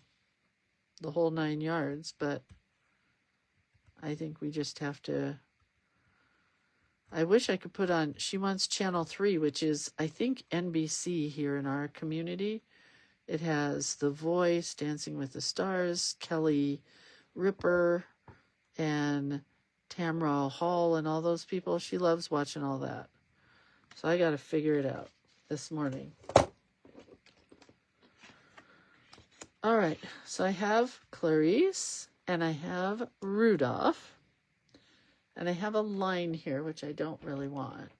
the whole 9 yards, but I think we just have to. I wish I could put on, she wants Channel 3, which is, I think, NBC here in our community. It has The Voice, Dancing with the Stars, Kelly Ripa, and Tamra Hall, and all those people. She loves watching all that. So I got to figure it out this morning. All right, so I have Clarice, and I have Rudolph. And I have a line here, which I don't really want.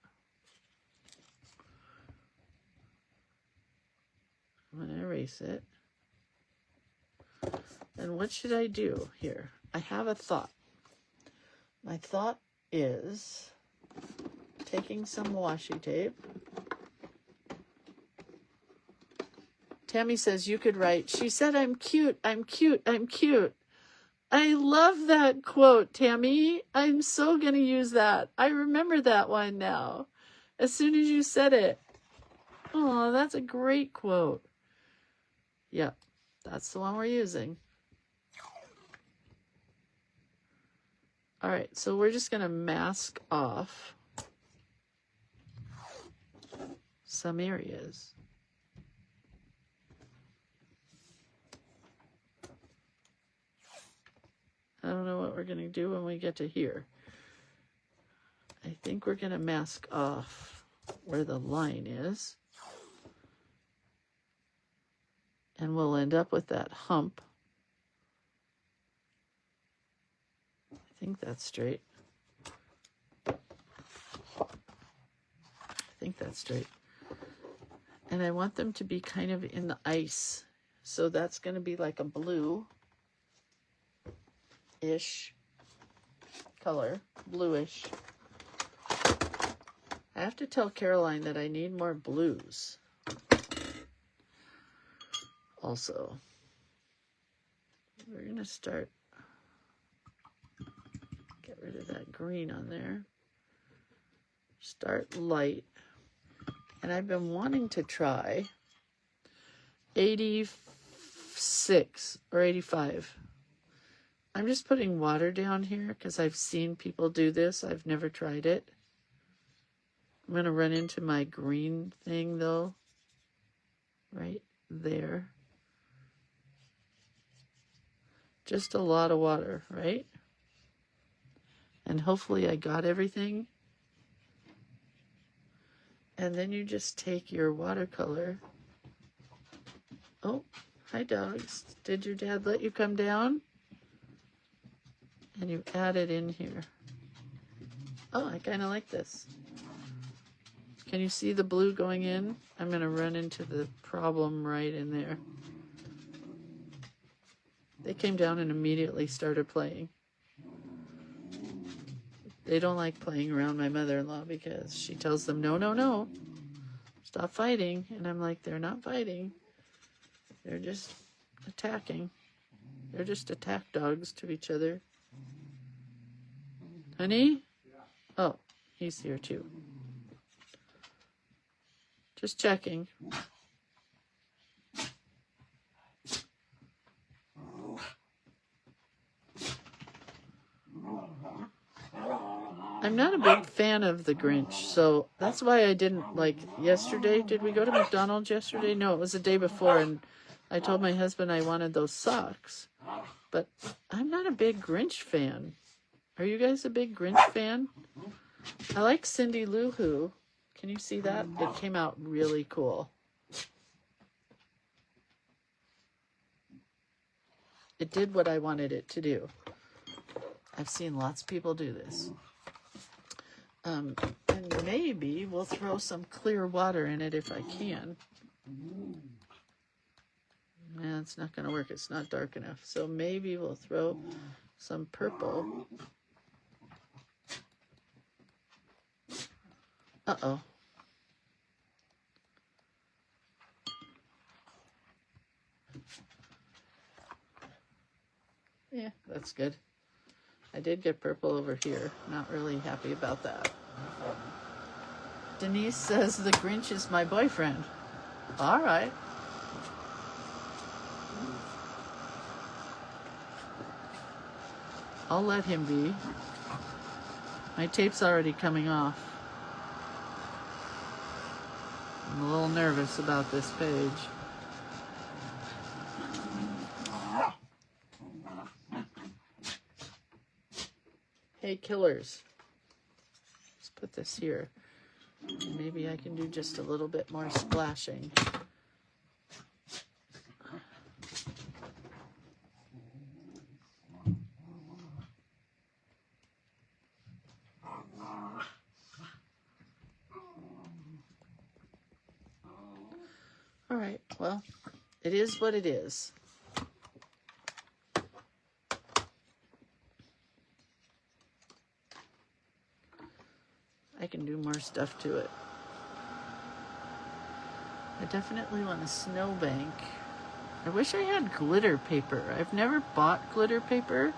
I'm going to erase it. And what should I do here? I have a thought. My thought is taking some washi tape. Tammy says you could write, she said, I'm cute, I'm cute, I'm cute. I love that quote, Tammy. I'm so going to use that. I remember that one now. As soon as you said it. Oh, that's a great quote. Yep, that's the one we're using. All right, so we're just going to mask off some areas. I don't know what we're going to do when we get to here. I think we're going to mask off where the line is. And we'll end up with that hump. I think that's straight. I think that's straight. And I want them to be kind of in the ice. So that's going to be like a blue-ish color, bluish. I have to tell Caroline that I need more blues. Also, we're going to start, get rid of that green on there. Start light. And I've been wanting to try 86 or 85. I'm just putting water down here because I've seen people do this. I've never tried it. I'm going to run into my green thing, though, right there. Just a lot of water, right? And hopefully I got everything. And then you just take your watercolor. Oh, hi dogs. Did your dad let you come down? And you add it in here. Oh, I kind of like this. Can you see the blue going in? I'm going to run into the problem right in there. They came down and immediately started playing. They don't like playing around my mother-in-law because she tells them, no, no, no, stop fighting. And I'm like, they're not fighting. They're just attacking. They're just attack dogs to each other. Honey? Oh, he's here too. Just checking. I'm not a big fan of the Grinch, so that's why I didn't like yesterday. Did we go to McDonald's yesterday? No, it was the day before, and I told my husband I wanted those socks. But I'm not a big Grinch fan. Are you guys a big Grinch fan? I like Cindy Lou Who. Can you see that? It came out really cool. It did what I wanted it to do. I've seen lots of people do this. And maybe we'll throw some clear water in it if I can. Man, it's not going to work. It's not dark enough. So maybe we'll throw some purple. Uh-oh. That's good. I did get purple over here. Not really happy about that. Denise says the Grinch is my boyfriend. All right. I'll let him be. My tape's already coming off. I'm a little nervous about this page. Hey, killers. Let's put this here. Maybe I can do just a little bit more splashing. All right, well, it is what it is. I can do more stuff to it. I definitely want a snowbank. I wish I had glitter paper. I've never bought glitter paper,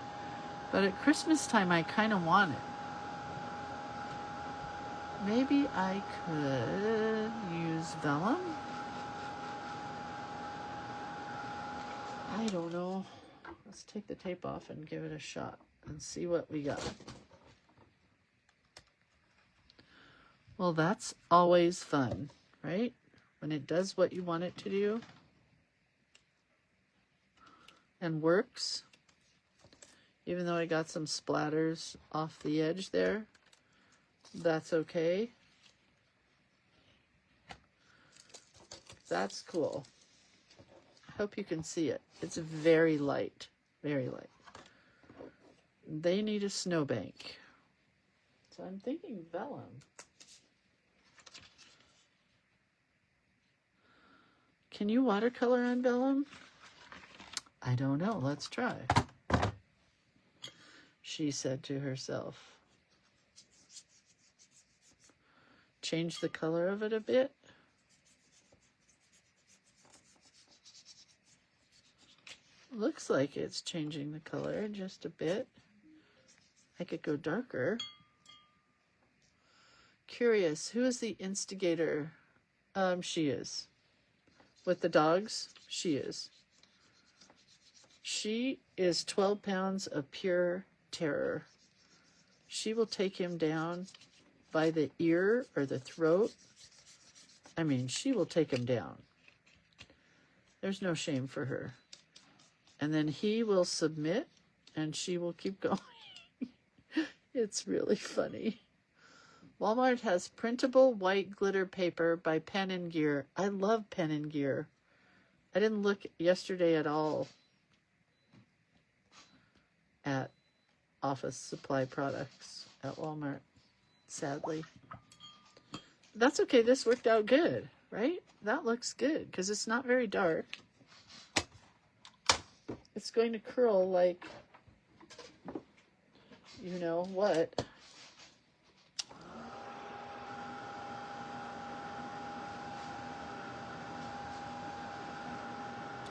but at Christmas time I kind of want it. Maybe I could use vellum? I don't know. Let's take the tape off and give it a shot and see what we got. Well, that's always fun, right? When it does what you want it to do and works. Even though I got some splatters off the edge there, that's okay. That's cool. I hope you can see it. It's very light, very light. They need a snowbank. So I'm thinking vellum. Can you watercolor on vellum? I don't know. Let's try. She said to herself. Change the color of it a bit. Looks like it's changing the color just a bit. I could go darker. Curious, who is the instigator? She is. With the dogs, she is. She is 12 pounds of pure terror. She will take him down by the ear or the throat. I mean, she will take him down. There's no shame for her. And then he will submit and she will keep going. It's really funny. Walmart has printable white glitter paper by Pen and Gear. I love Pen and Gear. I didn't look yesterday at all at office supply products at Walmart, sadly. That's okay. This worked out good, right? That looks good because it's not very dark. It's going to curl like, you know what.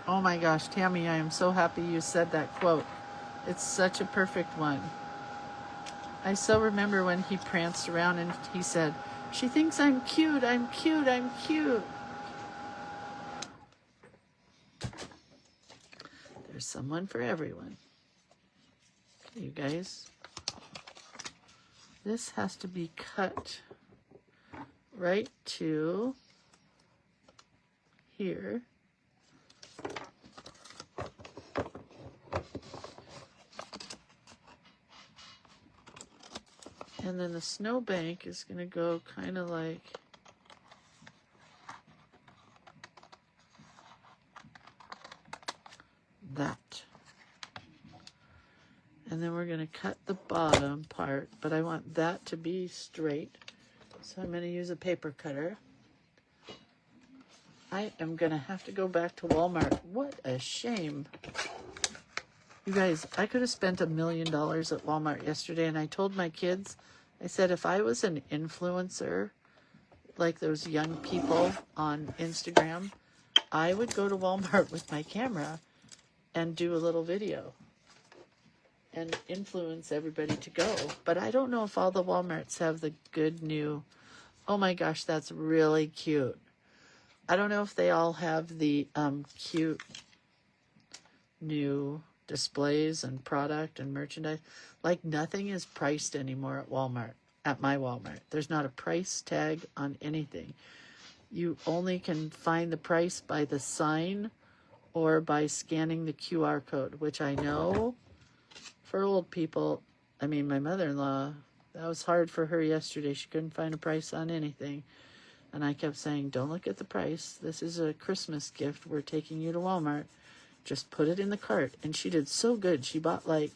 Oh my gosh, Tammy, I am so happy you said that quote. It's such a perfect one. I so remember when he pranced around and he said, "She thinks I'm cute, I'm cute, I'm cute." There's someone for everyone. Okay, you guys. This has to be cut right to here. And then the snowbank is going to go kind of like that. And then we're going to cut the bottom part, but I want that to be straight. So I'm going to use a paper cutter. I am going to have to go back to Walmart. What a shame. You guys, I could have spent $1 million at Walmart yesterday, and I told my kids, I said, if I was an influencer, like those young people on Instagram, I would go to Walmart with my camera and do a little video. and influence everybody to go. But I don't know if all the Walmarts have the good new, oh my gosh, that's really cute. I don't know if they all have the cute new displays and product and merchandise. Like nothing is priced anymore at Walmart, at my Walmart. There's not a price tag on anything. You only can find the price by the sign or by scanning the QR code, which I know for old people, I mean, my mother-in-law, that was hard for her yesterday. She couldn't find a price on anything. And I kept saying, don't look at the price. This is a Christmas gift. We're taking you to Walmart. Just put it in the cart. And she did so good. She bought I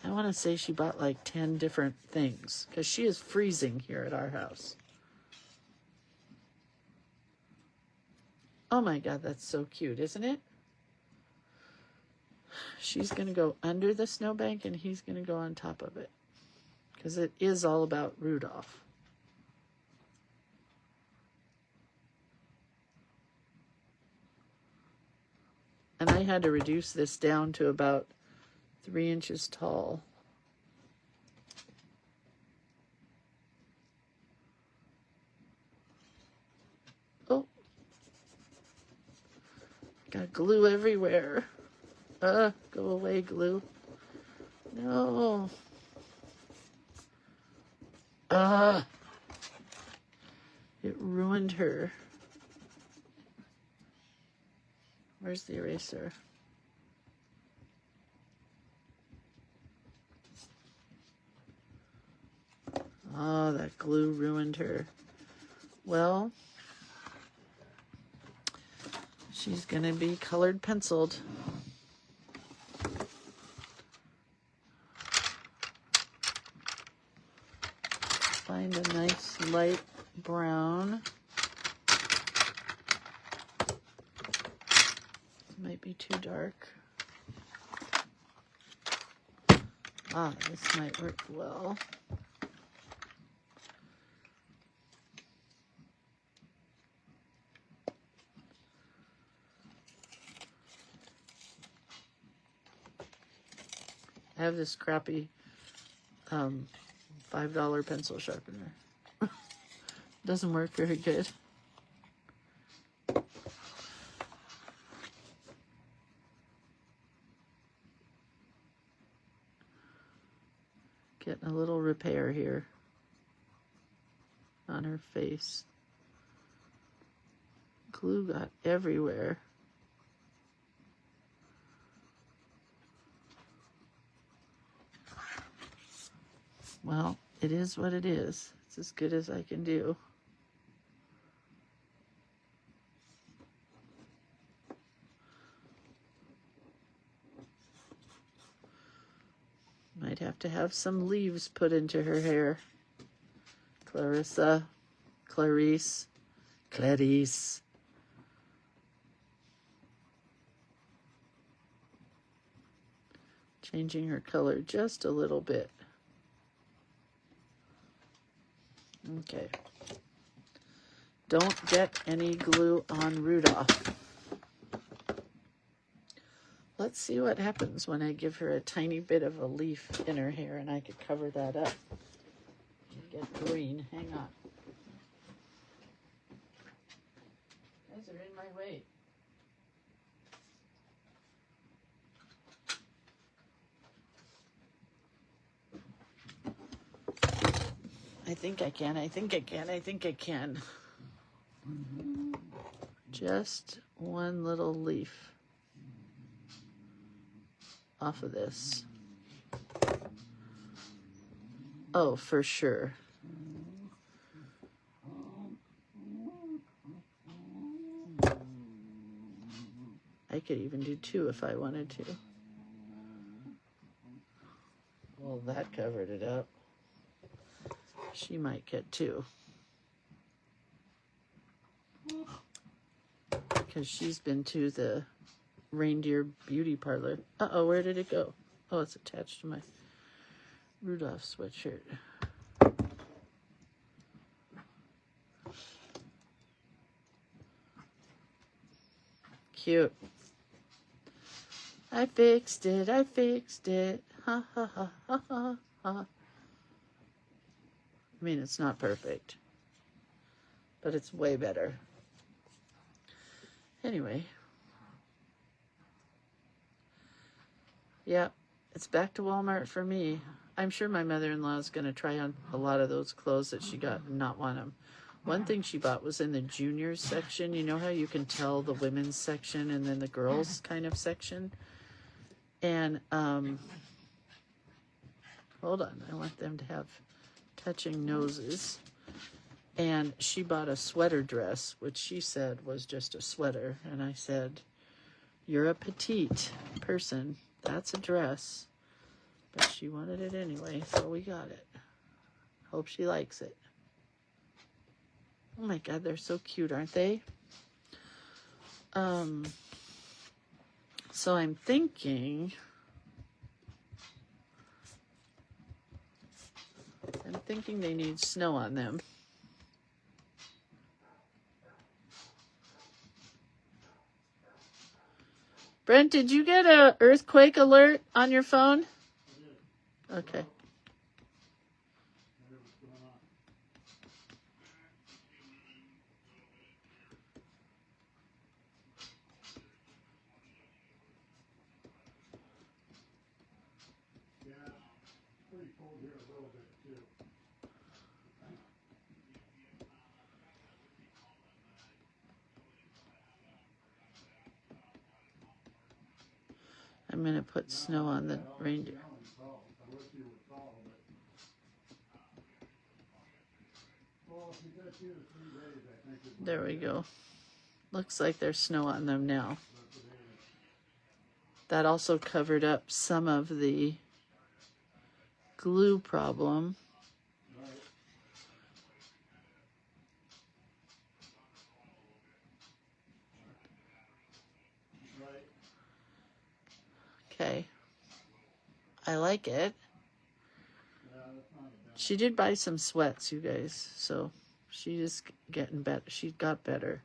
want to say she bought 10 different things because she is freezing here at our house. Oh my God, that's so cute, isn't it? She's going to go under the snowbank and he's going to go on top of it because it is all about Rudolph. And I had to reduce this down to about 3 inches tall. Oh, got glue everywhere. Go away, glue. No. It ruined her. Where's the eraser? Oh, that glue ruined her. Well, she's going to be colored penciled. Find a nice light brown. This might be too dark. This might work well. I have this crappy $5 pencil sharpener. Doesn't work very good. Getting a little repair here on her face. Glue got everywhere. Well, it is what it is. It's as good as I can do. Might have to have some leaves put into her hair. Clarice. Changing her color just a little bit. Okay. Don't get any glue on Rudolph. Let's see what happens when I give her a tiny bit of a leaf in her hair and I could cover that up. Get green. Hang on. You guys are in my way. I think I can. Just one little leaf off of this. Oh, for sure. I could even do 2 if I wanted to. Well, that covered it up. She might get 2. Because she's been to the reindeer beauty parlor. Uh-oh, where did it go? Oh, it's attached to my Rudolph sweatshirt. Cute. I fixed it. I fixed it. Ha ha ha ha ha ha. I mean, it's not perfect, but it's way better. Anyway. Yeah, it's back to Walmart for me. I'm sure my mother-in-law is going to try on a lot of those clothes that she got and not want them. One thing she bought was in the juniors section. You know how you can tell the women's section and then the girls kind of section? And, hold on, I want them to have touching noses. And she bought a sweater dress, which she said was just a sweater. And I said, you're a petite person. That's a dress. But she wanted it anyway, so we got it. Hope she likes it. Oh my God, they're so cute, aren't they? So I'm thinking they need snow on them. Brent, did you get an earthquake alert on your phone? Okay. I'm going to put snow on the reindeer. There we go. Looks like there's snow on them now. That also covered up some of the glue problem. Okay. I like it. She did buy some sweats, you guys, so she's getting better. She got better.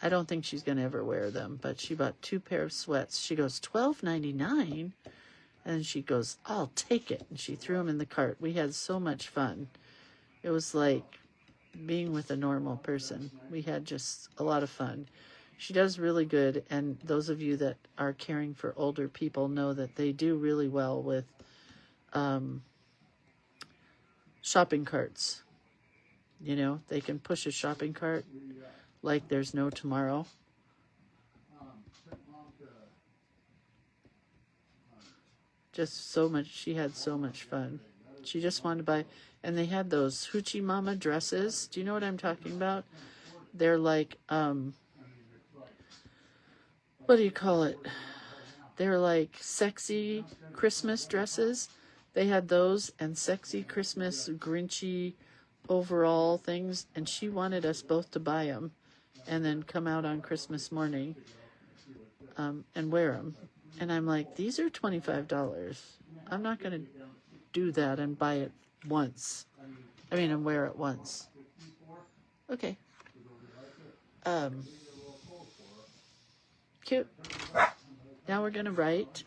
I don't think she's going to ever wear them, but she bought 2 pair of sweats. She goes, $12.99? And she goes, I'll take it. And she threw them in the cart. We had so much fun. It was like being with a normal person. We had just a lot of fun. She does really good, and those of you that are caring for older people know that they do really well with shopping carts. You know, they can push a shopping cart like there's no tomorrow. Just so much, she had so much fun. She just wanted to buy, and they had those Hoochie Mama dresses. Do you know what I'm talking about? They're like, what do you call it? They're like sexy Christmas dresses. They had those and sexy Christmas Grinchy overall things, and she wanted us both to buy them and then come out on Christmas morning and wear them. And I'm like, these are $25. I'm not going to do that and buy it once. I mean, and wear it once. Okay. Cute. Now we're going to write.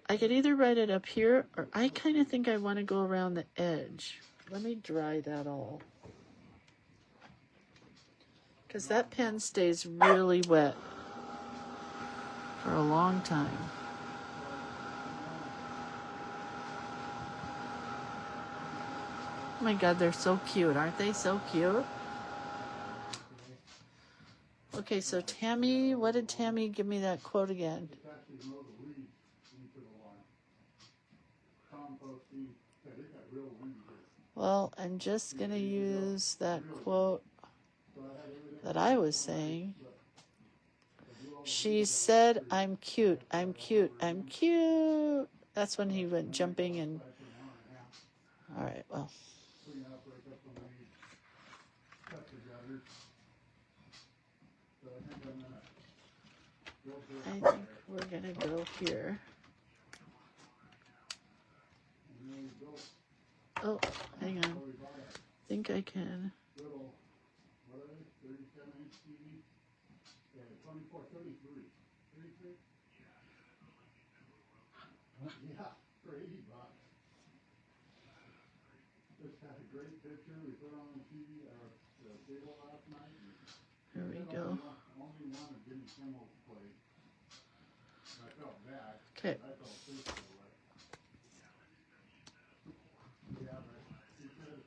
I could either write it up here, or I kind of think I want to go around the edge. Let me dry that all. Because that pen stays really wet for a long time. Oh my God, they're so cute. Aren't they so cute? Okay, so Tammy, what did Tammy give me that quote again? Well, I'm just going to use that quote that I was saying. She said, I'm cute, I'm cute, I'm cute. That's when he went jumping and... All right, well. I think we're going to go here. Oh, hang on. I think I can. Yeah, for $80. Just had a great picture. We put on the TV or the table last night. There we go. Only one of Jimmy Kimmel's played. I felt bad. Okay. I felt sick for it. Yeah, but she said,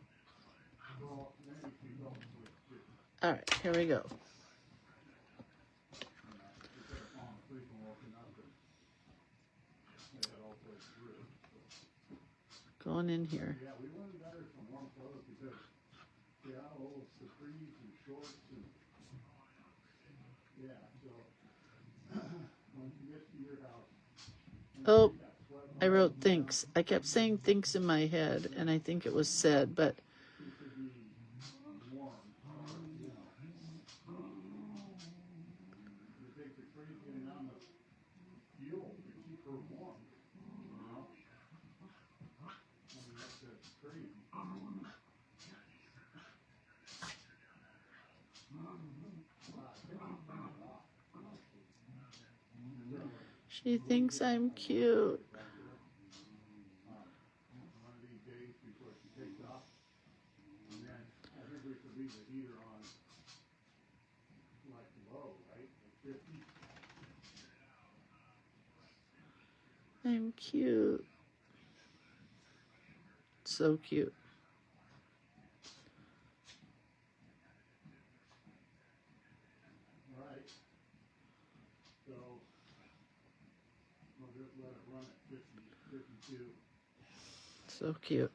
well, maybe she felt sick too. All right, here we go. You know, she could have fallen asleep and woken up and they had all played through. So. Going in here. Yeah, we went and got her some warm clothes because Seattle is capris and shorts and yeah, so when she gets to your house. Oh, I wrote thinks. I kept saying thinks in my head, and I think it was said, but She should be warm, you know. You take the crazy amount of fuel to keep her warm, you know. I mean, that's crazy. she thinks I'm cute. One of these days before she takes off, and then I think we should leave the heater on like low, right? Like 50. I'm cute. So cute. All right. So we'll just let it run at 50, 52. So cute.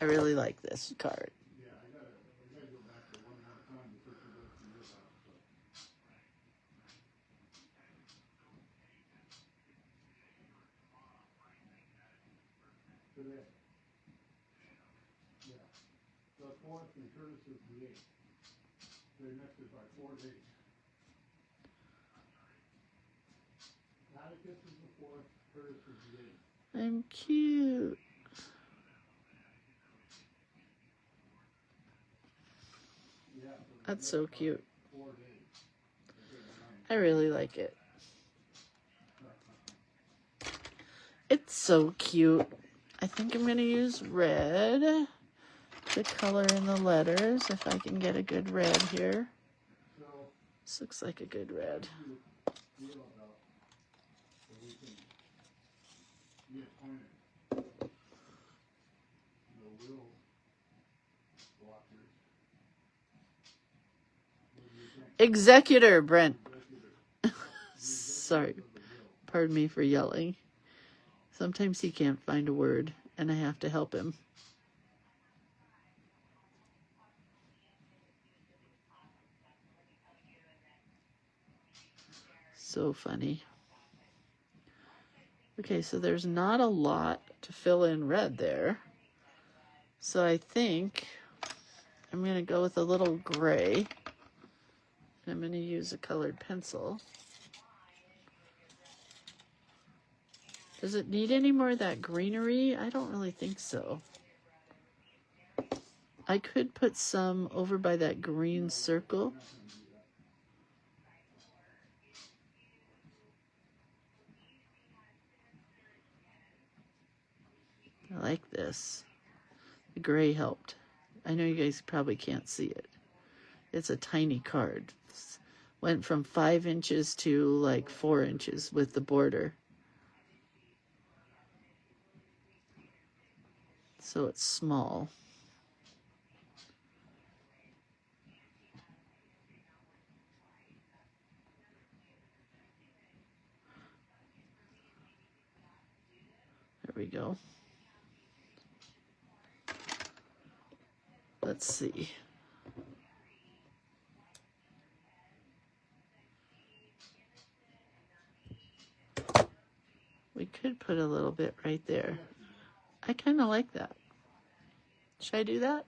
I really like this card. Yeah, I gotta go back to one more time before she goes to your house. So. Today. Yeah. The 4th and Curtis is the 8th. They missed it by 4 days. Atticus is the 4th, Curtis is the 8th. I'm cute. Yeah, so That's so cute. 4 days. I really like it. It's so cute. I think I'm going to use red to color in the letters, if I can get a good red here. This looks like a good red. Executor, Brent. Sorry. Pardon me for yelling. Sometimes he can't find a word, and I have to help him. So funny. Okay, so there's not a lot to fill in red there. So I think I'm going to go with a little gray. I'm going to use a colored pencil. Does it need any more of that greenery? I don't really think so. I could put some over by that green circle. I like this. The gray helped. I know you guys probably can't see it. It's a tiny card. Went from 5 inches to like 4 inches with the border. So it's small. There we go. Let's see. We could put a little bit right there. I kind of like that. Should I do that?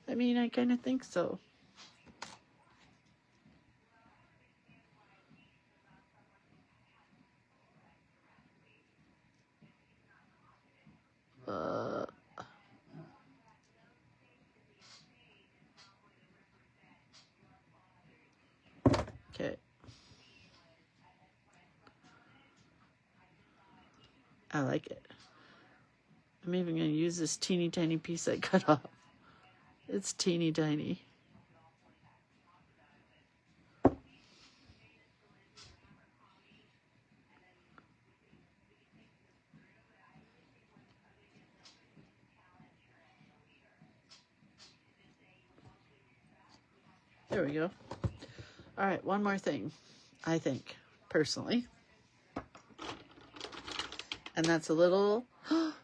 I mean, I kind of think so. Okay. I like it. I'm even going to use this teeny tiny piece I cut off. It's teeny tiny. There we go. All right, one more thing, I think, personally. And that's a little,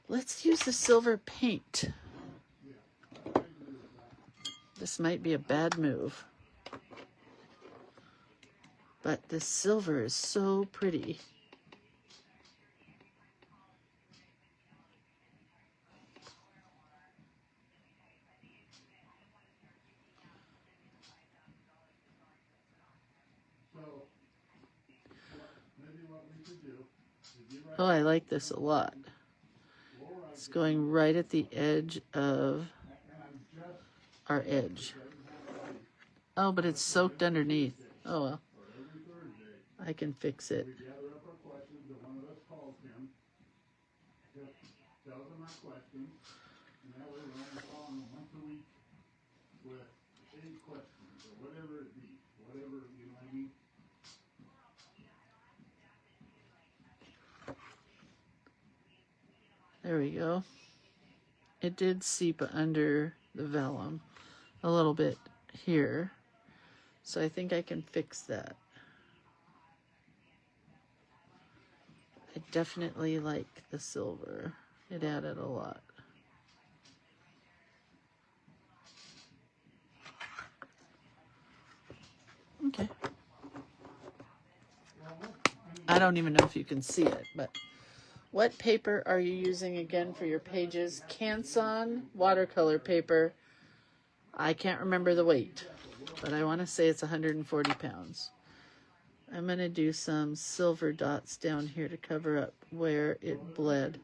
let's use the silver paint. This might be a bad move. But this silver is so pretty. Oh, I like this a lot. It's going right at the edge of our edge. Oh, but it's soaked underneath. Oh, well. I can fix it. There we go. It did seep under the vellum a little bit here. So I think I can fix that. I definitely like the silver. It added a lot. Okay. I don't even know if you can see it, but what paper are you using again for your pages? Canson watercolor paper. I can't remember the weight, but I want to say it's 140 pounds. I'm going to do some silver dots down here to cover up where it bled.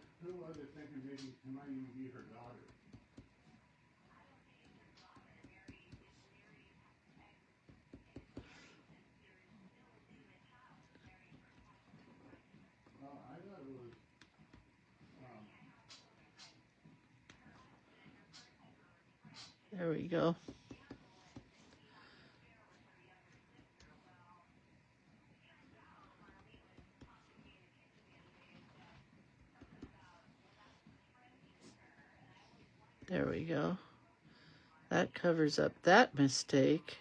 There we go. There we go. That covers up that mistake.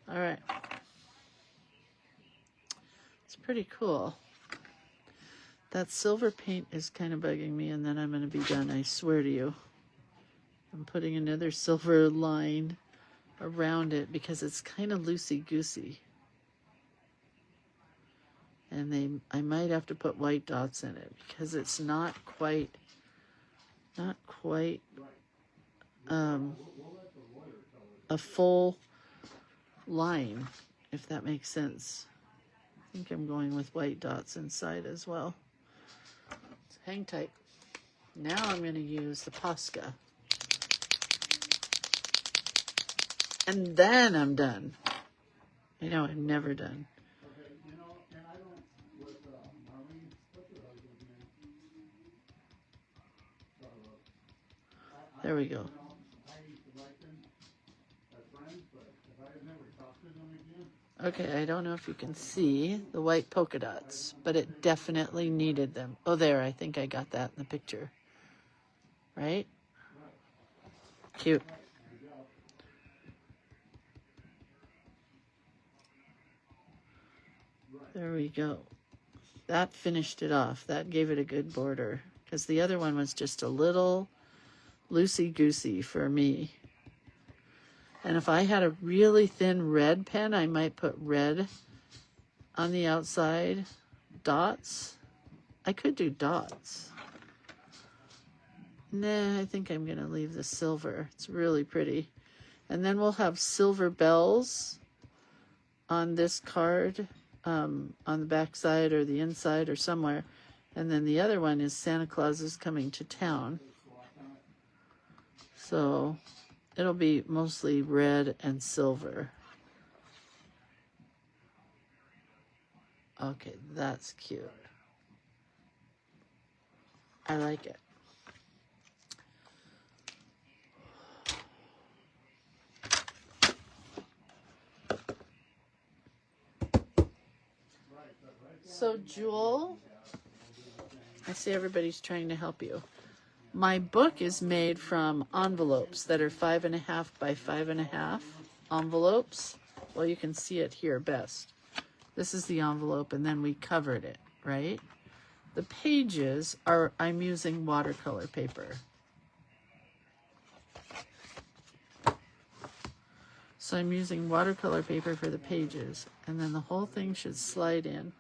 All right. It's pretty cool. That silver paint is kind of bugging me, and then I'm going to be done, I swear to you. I'm putting another silver line around it because it's kind of loosey-goosey. And I might have to put white dots in it because it's not quite a full line, if that makes sense. I think I'm going with white dots inside as well. So hang tight. Now I'm going to use the Posca. And then I'm done. You know, I'm never done. There we go. Okay, I don't know if you can see the white polka dots, but it definitely needed them. Oh, there, I think I got that in the picture. Right? Cute. There we go. That finished it off. That gave it a good border, because the other one was just a little loosey-goosey for me. And if I had a really thin red pen, I might put red on the outside. Dots. I could do dots. Nah, I think I'm going to leave the silver. It's really pretty. And then we'll have silver bells on this card, on the back side or the inside or somewhere. And then the other one is Santa Claus is coming to town. So it'll be mostly red and silver. Okay, that's cute. I like it. So, Jewel, I see everybody's trying to help you. My book is made from envelopes that are 5.5 by 5.5 envelopes. Well, you can see it here best. This is the envelope, and then we covered it, right? The pages are, I'm using watercolor paper. So I'm using watercolor paper for the pages, and then the whole thing should slide in.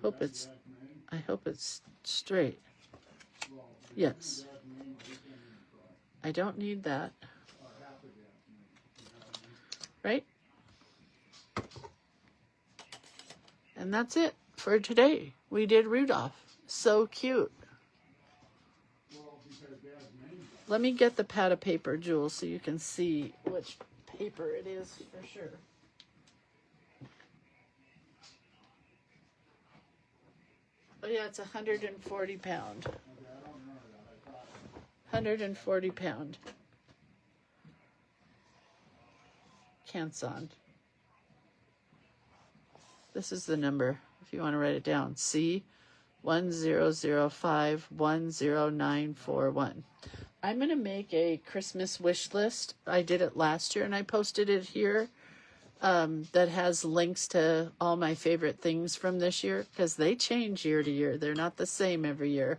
I hope it's straight. Yes. I don't need that. Right? And that's it for today. We did Rudolph. So cute. Let me get the pad of paper, Jules, so you can see which paper it is for sure. Oh yeah, it's 140 pound. 140 pound. Canson. This is the number, if you want to write it down. C1005-10941. I'm going to make a Christmas wish list. I did it last year, and I posted it here. That has links to all my favorite things from this year, because they change year to year. They're not the same every year.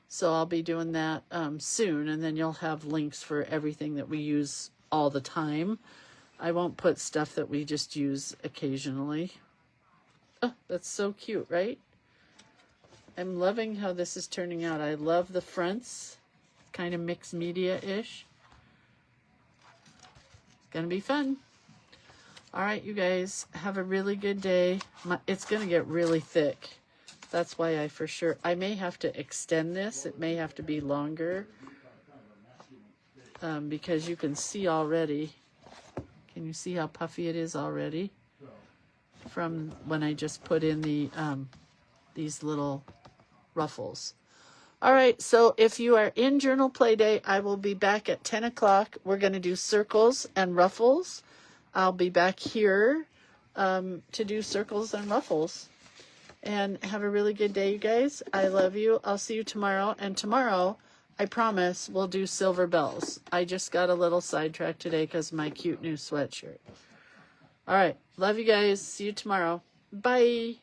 So I'll be doing that soon, and then you'll have links for everything that we use all the time. I won't put stuff that we just use occasionally. Oh, that's so cute, right? I'm loving how this is turning out. I love the fronts, kind of mixed media-ish. Gonna be fun. All right, you guys, have a really good day. It's going to get really thick. That's why I may have to extend this. It may have to be longer because you can see already. Can you see how puffy it is already? From when I just put in the these little ruffles. All right, so if you are in Journal Play Day, I will be back at 10 o'clock. We're going to do circles and ruffles. I'll be back here to do circles and ruffles. And have a really good day, you guys. I love you. I'll see you tomorrow. And tomorrow, I promise, we'll do silver bells. I just got a little sidetracked today because of my cute new sweatshirt. All right. Love you guys. See you tomorrow. Bye.